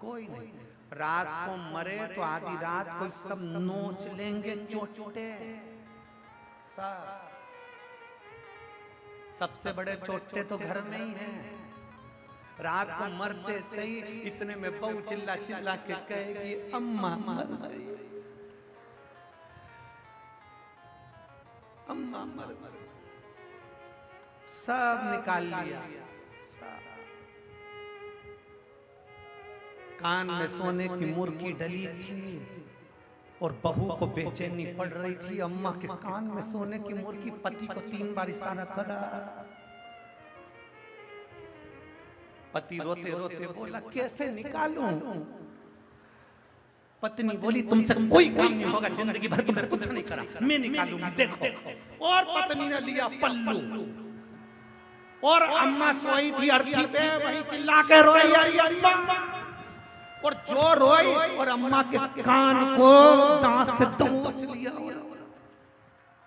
कोई नहीं। रात को मरे तो आधी रात कोई सब नोच लेंगे चोटे। सबसे बड़े चोटे तो घर में ही हैं। रात को मरते सही इतने में बहू चिल्ला चिल्ला के कहेगी अम्मा मर गई, अम्मा मर गई। सब निकाल लिया। कान में सोने की मुर्गी डली थी और बहू को बेचैनी पड़ रही थी। अम्मा के कान में सोने की मुर्गी, पति को 3 बार इशारा करा। पति रोते रोते बोला कैसे निकालूं? पत्नी बोली तुमसे कोई काम नहीं होगा, जिंदगी भर तुमने कुछ नहीं करा, मैं निकालूंगी देखो। और पत्नी ने लिया पल्लू और अम्मा सोई थी अर्थी पे, वही चिल्ला के रोई अरे अम्मा, और जो रोई और अम्मा के कान को दांत से दबोच लिया और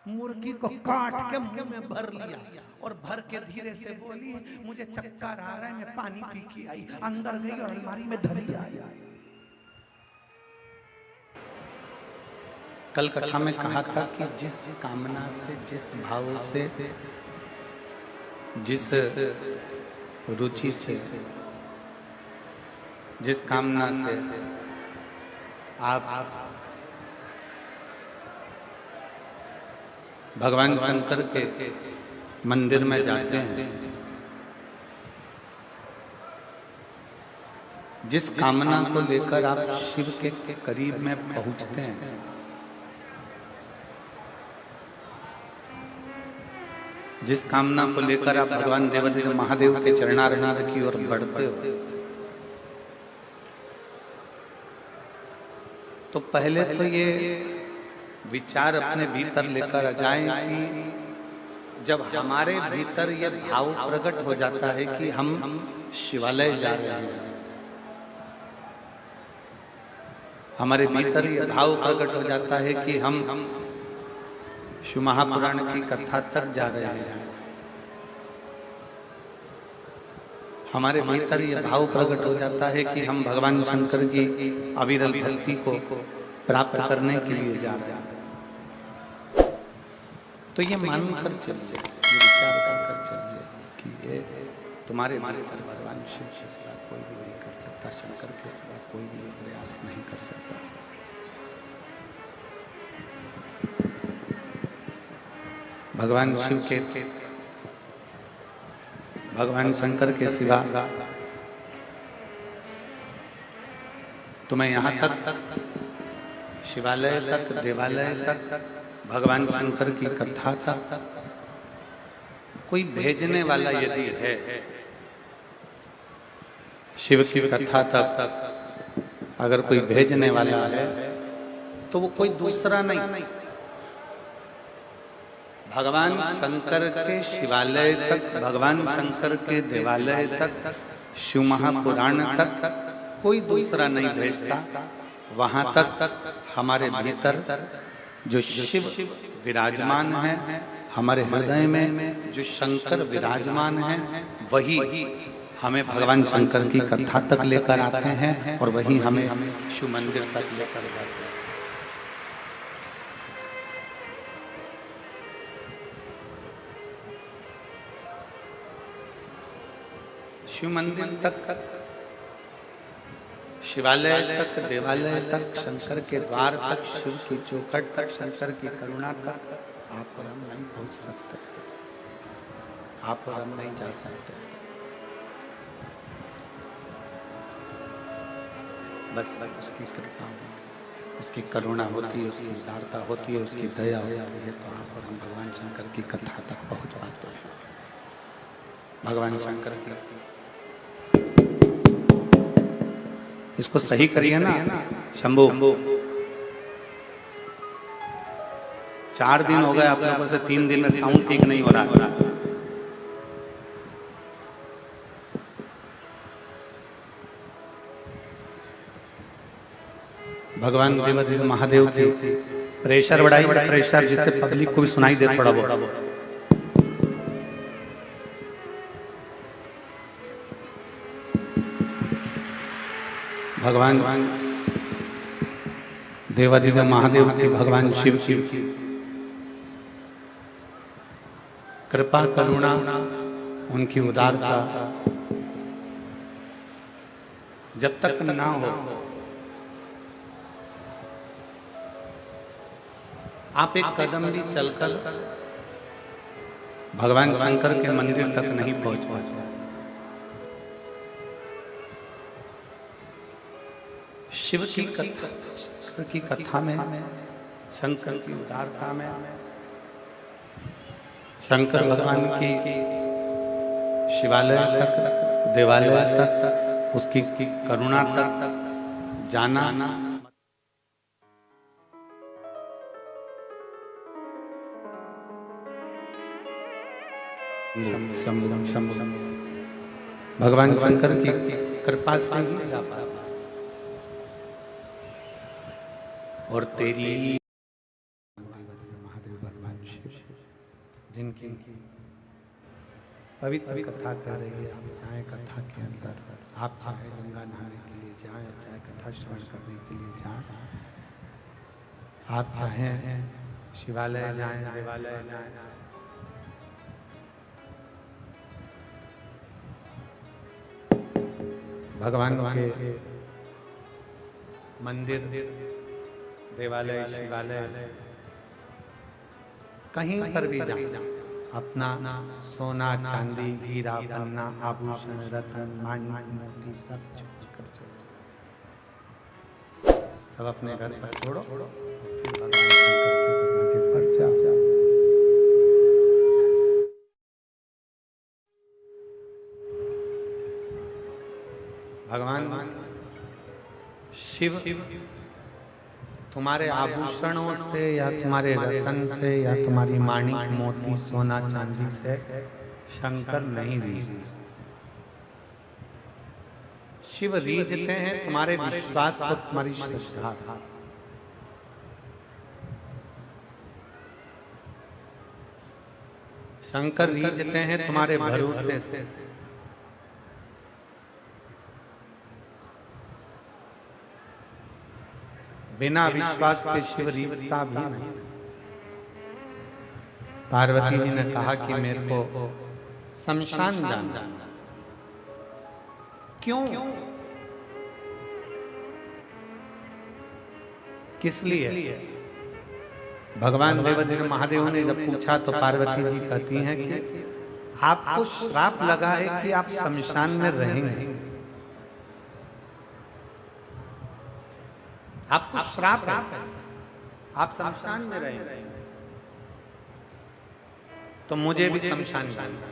मुर्गी को काट के मुंह में भर लिया और भर के धीरे से बोली मुझे चक्कर आ रहा है, मैं पानी पी के आई। अंदर गई और अलमारी में धरी आई। कल कथा में कहा था कि जिस कामना से, जिस भाव से, जिस रुचि से, जिस कामना से आप भगवान शंकर के मंदिर में जाते हैं, जिस कामना को लेकर आप शिव के करीब में पहुंचते हैं, जिस कामना को लेकर आप भगवान देवाधिदेव महादेव के चरणारविंद की ओर बढ़ते हो, तो पहले तो ये विचार अपने भीतर लेकर आ जाएं कि जब हमारे भीतर ये भाव प्रकट हो जाता है कि हम शिवालय जा रहे हैं, हमारे भीतर ये भाव प्रकट हो जाता है कि हम शिव महापुराण की कथा तक जा रहे हैं, हमारे भीतर ये भाव प्रकट हो जाता है कि हम भगवान शंकर की अविरल भक्ति को प्राप्त करने के लिए जा रहे हैं, तो ये मानकर चलिए, ये विचार कर चलिए कि ये तुम्हारे भीतर भगवान शिव के सिवा कोई भी नहीं कर सकता, शंकर के सिवा कोई भी ये प्रयास नहीं कर सकता। भगवान शिव के, भगवान शंकर के सिवा तुम्हें यहाँ तक शिवालय तक, देवालय तक, भगवान शंकर की कथा तक कोई भेजने वाला यदि है, शिव की कथा तक अगर कोई भेजने वाला है तो वो कोई दूसरा नहीं, भगवान शंकर के शिवालय तक, भगवान शंकर के देवालय तक, शिव महापुराण तक कोई दूसरा नहीं भेजता। वहां तक हमारे भीतर जो शिव विराजमान है, हमारे हृदय में जो शंकर विराजमान है, वही हमें भगवान शंकर की कथा तक लेकर आते हैं और वही हमें शिव मंदिर तक लेकर जाते हैं। शिव मंदिर तक, शिवालय तक, देवालय तक, शंकर के द्वार तक, शिव की चौखट तक, शंकर की करुणा तक आप और हम नहीं पहुंच सकते, आप और हम नहीं जा सकते। बस उसकी कृपा होती है, उसकी करुणा होती है, उसकी उदारता होती है, उसकी दया होती है, तो आप और हम भगवान शंकर की कथा तक पहुंच पाते हैं। भगवान शंकर की इसको सही करिए ना शंभू। 4 दिन हो गए आप लोगों से, 3 दिन में साउंड ठीक नहीं हो रहा है। भगवान देवादिदेव महादेव की प्रेशर बढ़ाई, प्रेशर जिससे पब्लिक को भी सुनाई दे थोड़ा बहुत। भगवान देवादिदेव महादेव की, भगवान शिव की कृपा करुणा, उनकी उदारता जब तक ना हो, आप एक कदम भी चलकर भगवान शंकर के मंदिर तक नहीं पहुंच पाते। शिव की कथा, शंकर की कथा में, शंकर की उदारता में, शंकर भगवान की शिवालय तक, देवालय तक, उसकी करुणा तक जाना। शंभु शंभु भगवान शंकर की कृपा से ही जा पाता। और तेरी महादेव भगवान शिव जिनकी पवित्र कथा कर रही है, आप चाहे कथा के अंदर, आप चाहे गंगा नहाने के लिए जाए, चाहे कथा श्रवण करने के लिए जाए, आप चाहे शिवालय जाए, देवालय जाए, भगवान के मंदिर, देवालय, शिवालय, कहीं पर भी जाए, अपना सोना चांदी हीरा पन्ना आभूषण रतन माणिक मोती सब छोड़कर सब अपने घर पर छोड़ो, फिर भगवान शंकर के दरवाजे पर जाओ। भगवान शिव तुम्हारे आभूषणों से या तुम्हारे रतन से या तुम्हारी माणिक मोती सोना चांदी से शंकर नहीं रीझते। शिव रीझते हैं तुम्हारे विश्वास और तुम्हारी श्रद्धा से। शंकर रीझते हैं तुम्हारे भरोसे से। बिना विश्वास के शिव रीझता भी नहीं। पार्वती जी ने कहा कि मेरे को शमशान जाना। क्यों? किस लिए? भगवान देवादिदेव महादेव ने जब पूछा तो पार्वती जी कहती हैं कि आपको श्राप लगा है कि आप शमशान में रहेंगे। आपको श्राप है, आप शमशान में रहेंगे, तो मुझे भी शमशान जाना।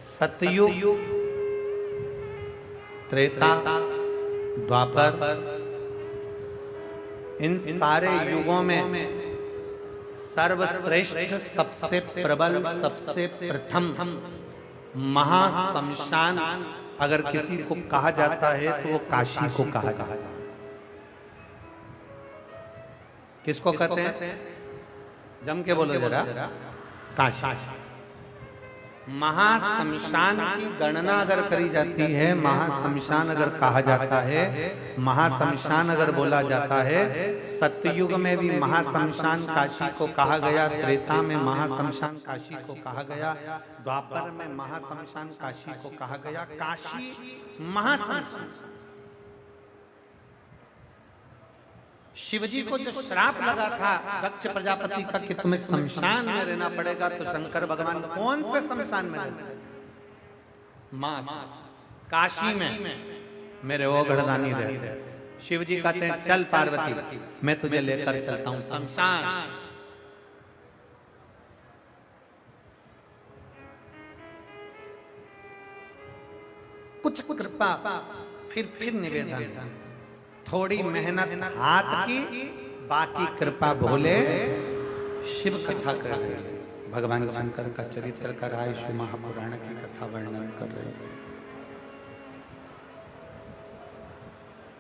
सतयुग, त्रेता, द्वापर, इन सारे युगों में सर्वश्रेष्ठ, सबसे प्रबल, सबसे प्रथम महाशमशान अगर किसी को कहा जाता है तो वो काशी को कहा जाता है। किसको कहते हैं? जम के बोलो जरा। काशी। महाशमशान की गणना अगर करी जाती है, महाशमशान अगर कहा जाता है, महाशमशान अगर बोला जाता है, सतयुग में भी महाशमशान काशी को कहा गया, त्रेता में महाशमशान काशी को कहा गया, द्वापर में महाशमशान काशी को कहा गया। काशी महाशमशान। शिवजी को जो श्राप लगा था दक्ष प्रजापति का कि तुम्हें शमशान में रहना पड़ेगा, तो शंकर भगवान कौन से शमशान में रहते? काशी में मेरे वो गढ़दानी रहते। शिवजी कहते हैं चल पार्वती, मैं तुझे लेकर चलता हूं शमशान। कुछ कृपा, फिर निवेदन, थोड़ी मेहनत हाथ की, बाकी कृपा भोले शिव कथा कर रहे हैं। भगवान शंकर का चरित्र कर रहा है, शिव महापुराण की कथा वर्णन कर रहे हैं।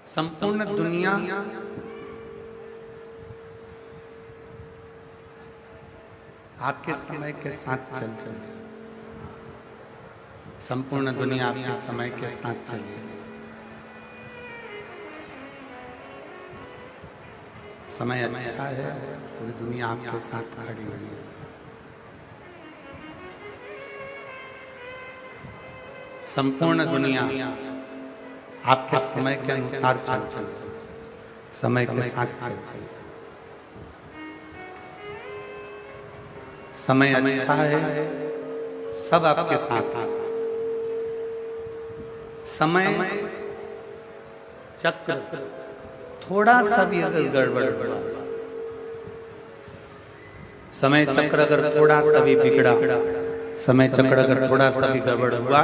संपूर्ण दुनिया आपके समय के साथ चल रही है। संपूर्ण दुनिया आपके समय के साथ चल रही है। समय अच्छा है, पूरी दुनिया आपके साथ खड़ी हुई है। संपूर्ण दुनिया आपके समय के अनुसार चलती है, समय के साथ चलती है। समय अच्छा है, सब आपके साथ। समय चक्र थोड़ा सा भी अगर गड़बड़ हुआ, समय चक्र अगर थोड़ा सा भी बिगड़ा, समय चक्र अगर थोड़ा सा भी गड़बड़ हुआ,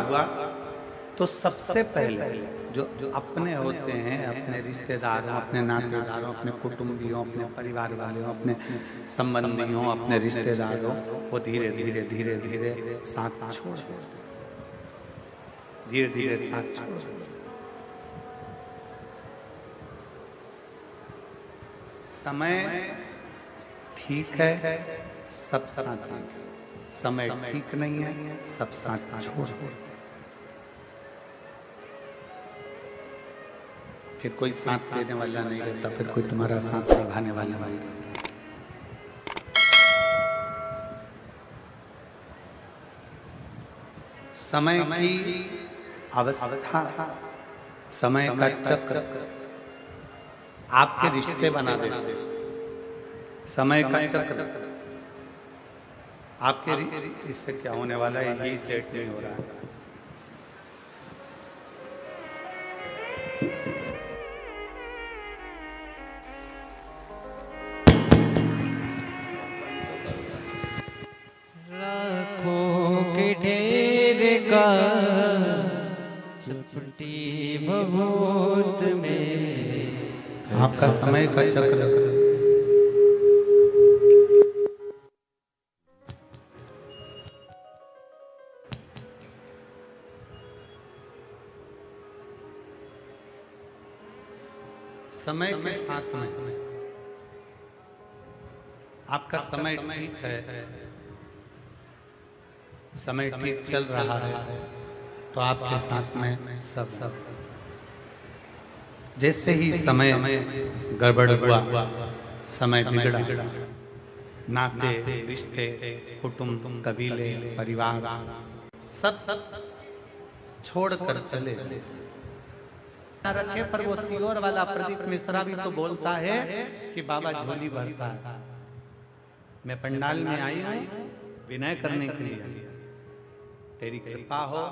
तो सबसे पहले जो अपने होते हैं, अपने रिश्तेदारों, अपने नातेदारों, अपने कुटुंबियों, अपने परिवार वालों, अपने संबंधियों, अपने रिश्तेदारों, वो धीरे धीरे धीरे धीरे साथ छोड़ देते, धीरे धीरे साथ छोड़ देते। समय ठीक है, सब साथ देंगे। समय ठीक नहीं है, सब साथ छोड़ देंगे। फिर कोई साथ देने वाला नहीं रहता, फिर कोई तुम्हारा साथ निभाने वाला नहीं रहता। समय की अवस्था, समय का चक्र आपके रिश्ते बना देते। समय का चक्र आपके, इससे क्या होने वाला है, यही सेट नहीं हो रहा है। लाखों के ढेर का चपटी भभूत में आपका समय का चक्र समय के साथ में आपका समय ठीक है, समय ठीक चल रहा है, तो आपके साथ में सब। जैसे ही समय गड़बड़ हुआ, समय बिगड़ा, नाते, रिश्ते, कुटुंब, कबीले, परिवार सब छोड़कर चले गए। रखे पर वो सीहोर वाला प्रदीप मिश्रा भी तो बोलता है कि बाबा झोली भरता है। मैं पंडाल में आई हूँ विनय करने के लिए, तेरी कृपा हो,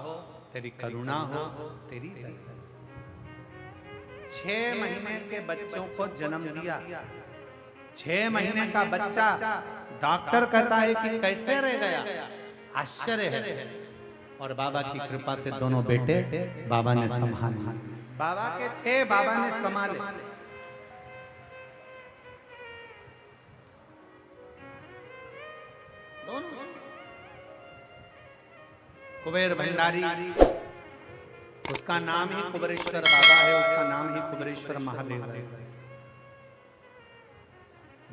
तेरी करुणा हो, तेरी दया। 6 महीने के बच्चों को जन्म दिया, 6 महीने का बच्चा डॉक्टर कहता है कि कैसे रह गया, आश्चर्य है। और बाबा की कृपा से दोनों बेटे बाबा ने संभाले। बाबा के थे, बाबा ने संभाले। दोनों कुबेर भंडारी, उसका नाम ही कुबेरेश्वर बाबा है, उसका नाम ही कुबेरेश्वर महादेव है।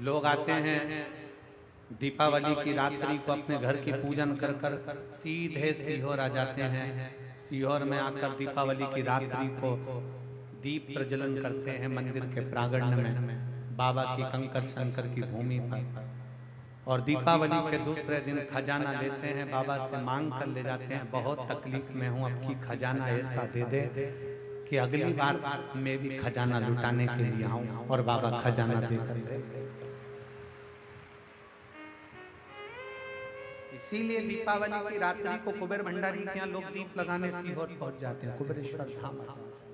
लोग आते हैं दीपावली की रात्रि को अपने घर की पूजन कर कर सीधे सीहोर आ जाते हैं। सीहोर में आकर दीपावली की रात्रि को दीप प्रज्वलन करते हैं मंदिर के प्रांगण में, बाबा की कंकर शंकर की भूमि पर। और दीपावली के दूसरे दिन खजाना लेते हैं, बाबा से मांग कर ले जाते हैं, बहुत तकलीफ में हूँ, अब की खजाना ऐसा दे दे कि अगली बार मैं भी खजाना लुटाने के लिए आऊं। और बाबा खजाना देकर गए। इसीलिए दीपावली की रात्रि को कुबेर भंडारी के यहाँ लोग दीप लगाने सीहोर पहुंच जाते हैं, कुबेरेश्वर धाम आ जाते हैं।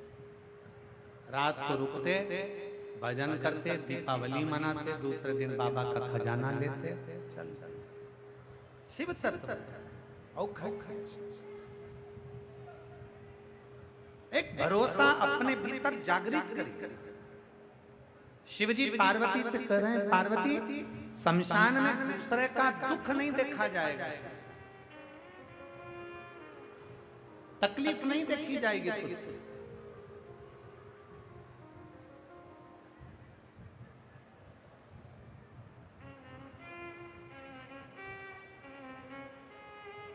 रात को रुकते, भजन करते, दीपावली मनाते, दूसरे दिन बाबा का खजाना लेते, चल शिव तत्व। एक भरोसा अपने भीतर जागृत करिए। शिवजी पार्वती से कह रहे हैं, पार्वती शमशान में दूसरे का दुख नहीं देखा जाएगा, तकलीफ नहीं देखी जाएगी तुझसे।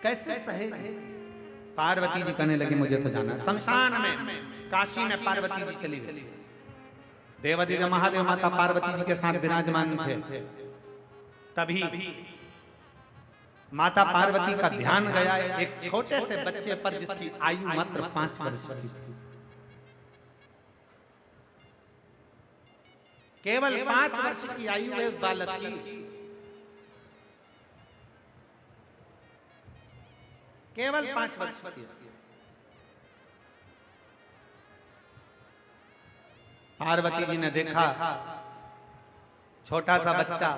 कैसे सहे? पार्वती जी कहने लगी मुझे तो जाना। शमशान में, काशी में पार्वती जी चली गई। देवादिदेव महादेव माता पार्वती जी के साथ विराजमान थे। तभी माता पार्वती का ध्यान गया एक छोटे से बच्चे पर जिसकी आयु मात्र 5 वर्ष की थी। केवल 5 वर्ष की आयु है उस बालक की। केवल 5 वर्ष की। पार्वती जी ने देखा छोटा सा बच्चा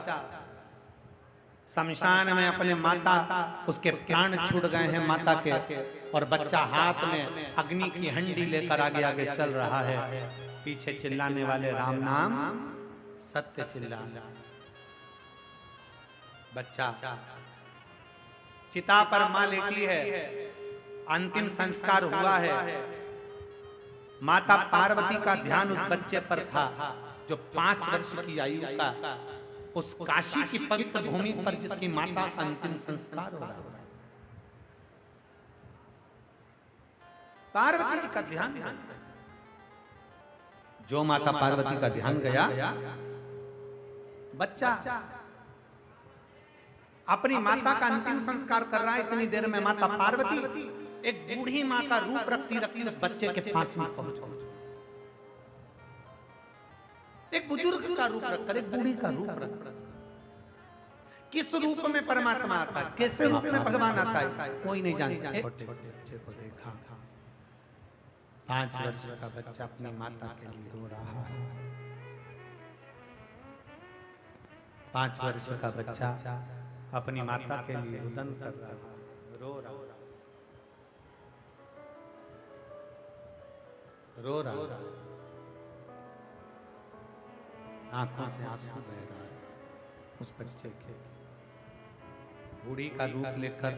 शमशान में अपने माता, उसके प्राण छूट गए हैं माता के, और बच्चा हाथ में अग्नि की हंडी लेकर आगे आगे चल रहा है। पीछे चिल्लाने वाले राम नाम सत्य चिल्ला। बच्चा चिता पर मां लेटी है, अंतिम संस्कार हुआ है। माता पार्वती का ध्यान उस बच्चे पर था जो 5 वर्ष की आयु का, उस काशी की पवित्र भूमि पर जिसकी माता का अंतिम संस्कार हो रहा है। पार्वती जी का ध्यान, जो माता पार्वती का ध्यान गया, बच्चा अपनी माता का अंतिम संस्कार कर रहा है। इतनी देर में माता पार्वती एक बूढ़ी मां का रूप रखती रखती उस बच्चे के पास में पहुंच गई। एक बुजुर्ग का रूप रखकर, एक बूढ़ी का रूप रखकर। किस रूप में परमात्मा आता है, कैसे रूप में भगवान आता है, कोई नहीं जानता। छोटे से बच्चे को देखा, 5 वर्ष का बच्चा अपनी माता के लिए रो रहा है। 5 वर्ष का बच्चा अपनी माता के लिए रुदन कर रहा है, रो रहा है, आंखों से आंसू बह रहा है उस बच्चे के। बूढ़ी का रूप लेकर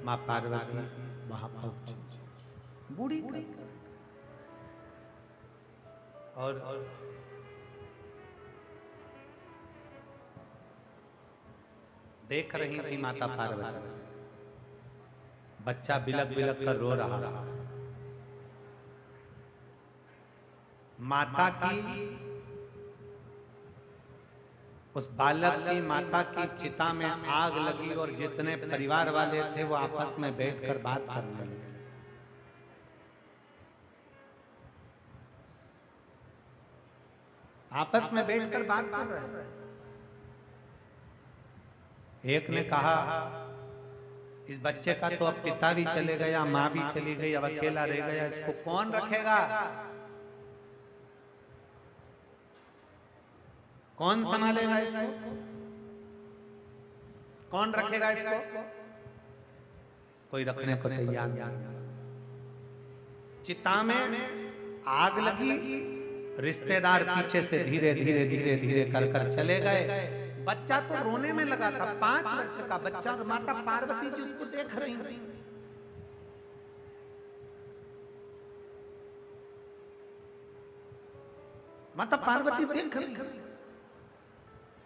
मां पार्वती वहां पहुंची। बूढ़ी का और देख रही थी माता पार्वती, बच्चा बिलक बिलक कर रो रहा। माता की, उस बालक की माता की चिता में आग लगी और जितने परिवार वाले थे वो आपस में बैठकर बात करने लगे। आपस में बैठकर बात कर रहे हैं। एक ने कहा, इस बच्चे का तो अब पिता भी चले गया, माँ भी चली गई, अब अकेला रह गया, इसको कौन रखेगा, कौन संभालेगा इसको, कौन रखेगा इसको? कोई रखने को तैयार नहीं। चिता में आग लगी, रिश्तेदार पीछे से धीरे धीरे धीरे धीरे कर कर चले गए। बच्चा तो रोने में लगा था, 5 वर्ष का बच्चा, और माता पार्वती जी उसको देख रही थी। माता पार्वती देख रही,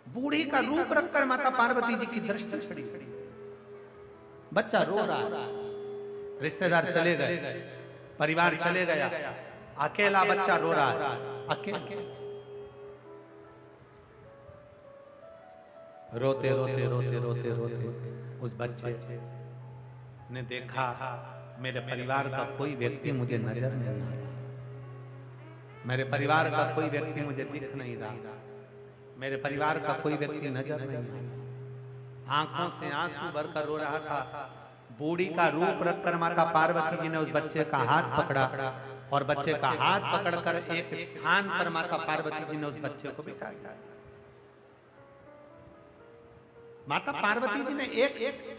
बूढ़ी का रूप रखकर माता पार्वती जी की दृष्टि खड़ी। बच्चा रो रहा, रिश्तेदार चले गए, परिवार चले गया, अकेला बच्चा रो रहा है, अकेला। रोते रोते रोते रोते रोते उस बच्चे ने देखा मेरे परिवार का कोई व्यक्ति मुझे नजर नहीं आ रहा, मेरे परिवार का कोई व्यक्ति मुझे दिख नहीं रहा, मेरे परिवार का कोई व्यक्ति नजर नहीं आ रहा। आंखों से आंसू भरकर रो रहा था। बूढ़ी का रूप रखकर माता पार्वती जी ने उस बच्चे का हाथ पकड़ा और बच्चे का हाथ पकड़कर एक स्थान पर माता पार्वती जी ने उस बच्चे को बिठा दिया। माता पार्वती जी ने एक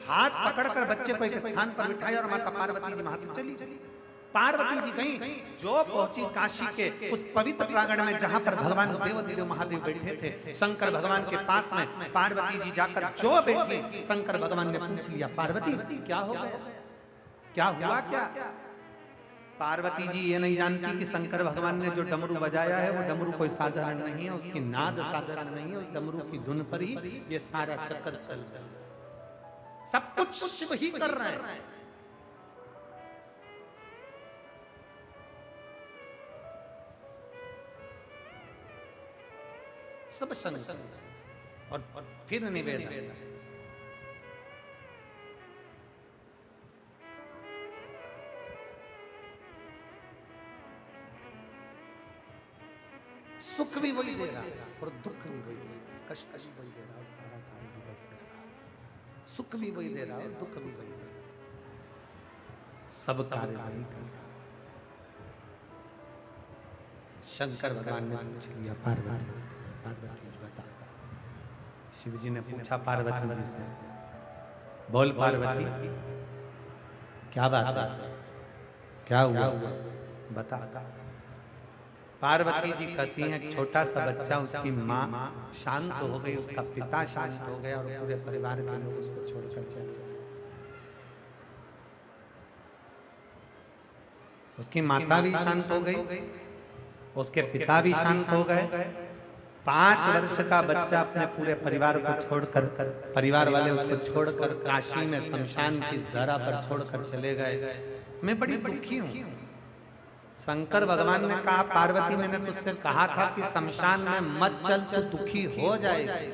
हाथ पकड़कर बच्चे को एक स्थान पर बिठाया और माता पार्वती जी वहां से चली। पार्वती जी गई, जो पहुंची काशी के उस पवित्र प्रांगण में जहां पर भगवान देवाधिदेव महादेव बैठे थे, शंकर भगवान के पास में पार्वती जी जाकर जो बैठी, शंकर भगवान ने पूछ लिया, पार्वती क्या हो गया, क्या हुआ क्या? पार्वती जी ये नहीं जानती कि शंकर भगवान ने जो डमरू बजाया है वो डमरू कोई साधारण नहीं है, उसकी नाद साधारण नहीं है, उस डमरू की धुन पर ही ये सारा चक्कर चल रहा है, सब कुछ शिव ही कर रहे हैं। सब शंकर और फिर निवेदन, सुख भी वही दे रहा है और दुख भी वही दे रहा है, कष्ट भी वही दे रहा है और सारा कार्य भी वही दे रहा है, सुख भी वही दे रहा है और दुख भी वही दे रहा है, सब कार्य वही कर रहा है। शंकर भगवान ने पूछ लिया पार्वती जी से, पार्वती बता। शिव जी ने पूछा पार्वती जी से, बोल पार्वती क्या बात है, क्या हुआ बता। पार्वती जी कहती हैं, छोटा सा बच्चा, उसकी माँ शांत हो गई, उसका पिता शांत हो गया और पूरे परिवार के लोग उसको छोड़कर चले गए। उसकी माता भी शांत हो गई, उसके पिता भी शांत हो गए। 5 वर्ष का बच्चा अपने पूरे परिवार को छोड़कर, परिवार वाले उसको छोड़कर काशी में शमशान की धरा पर छोड़कर चले गए। मैं बड़ी दुखी हूँ। शंकर भगवान ने कहा, पार्वती मैंने तुझसे कहा था कि शमशान में मत चल, तो दुखी हो जाएगी।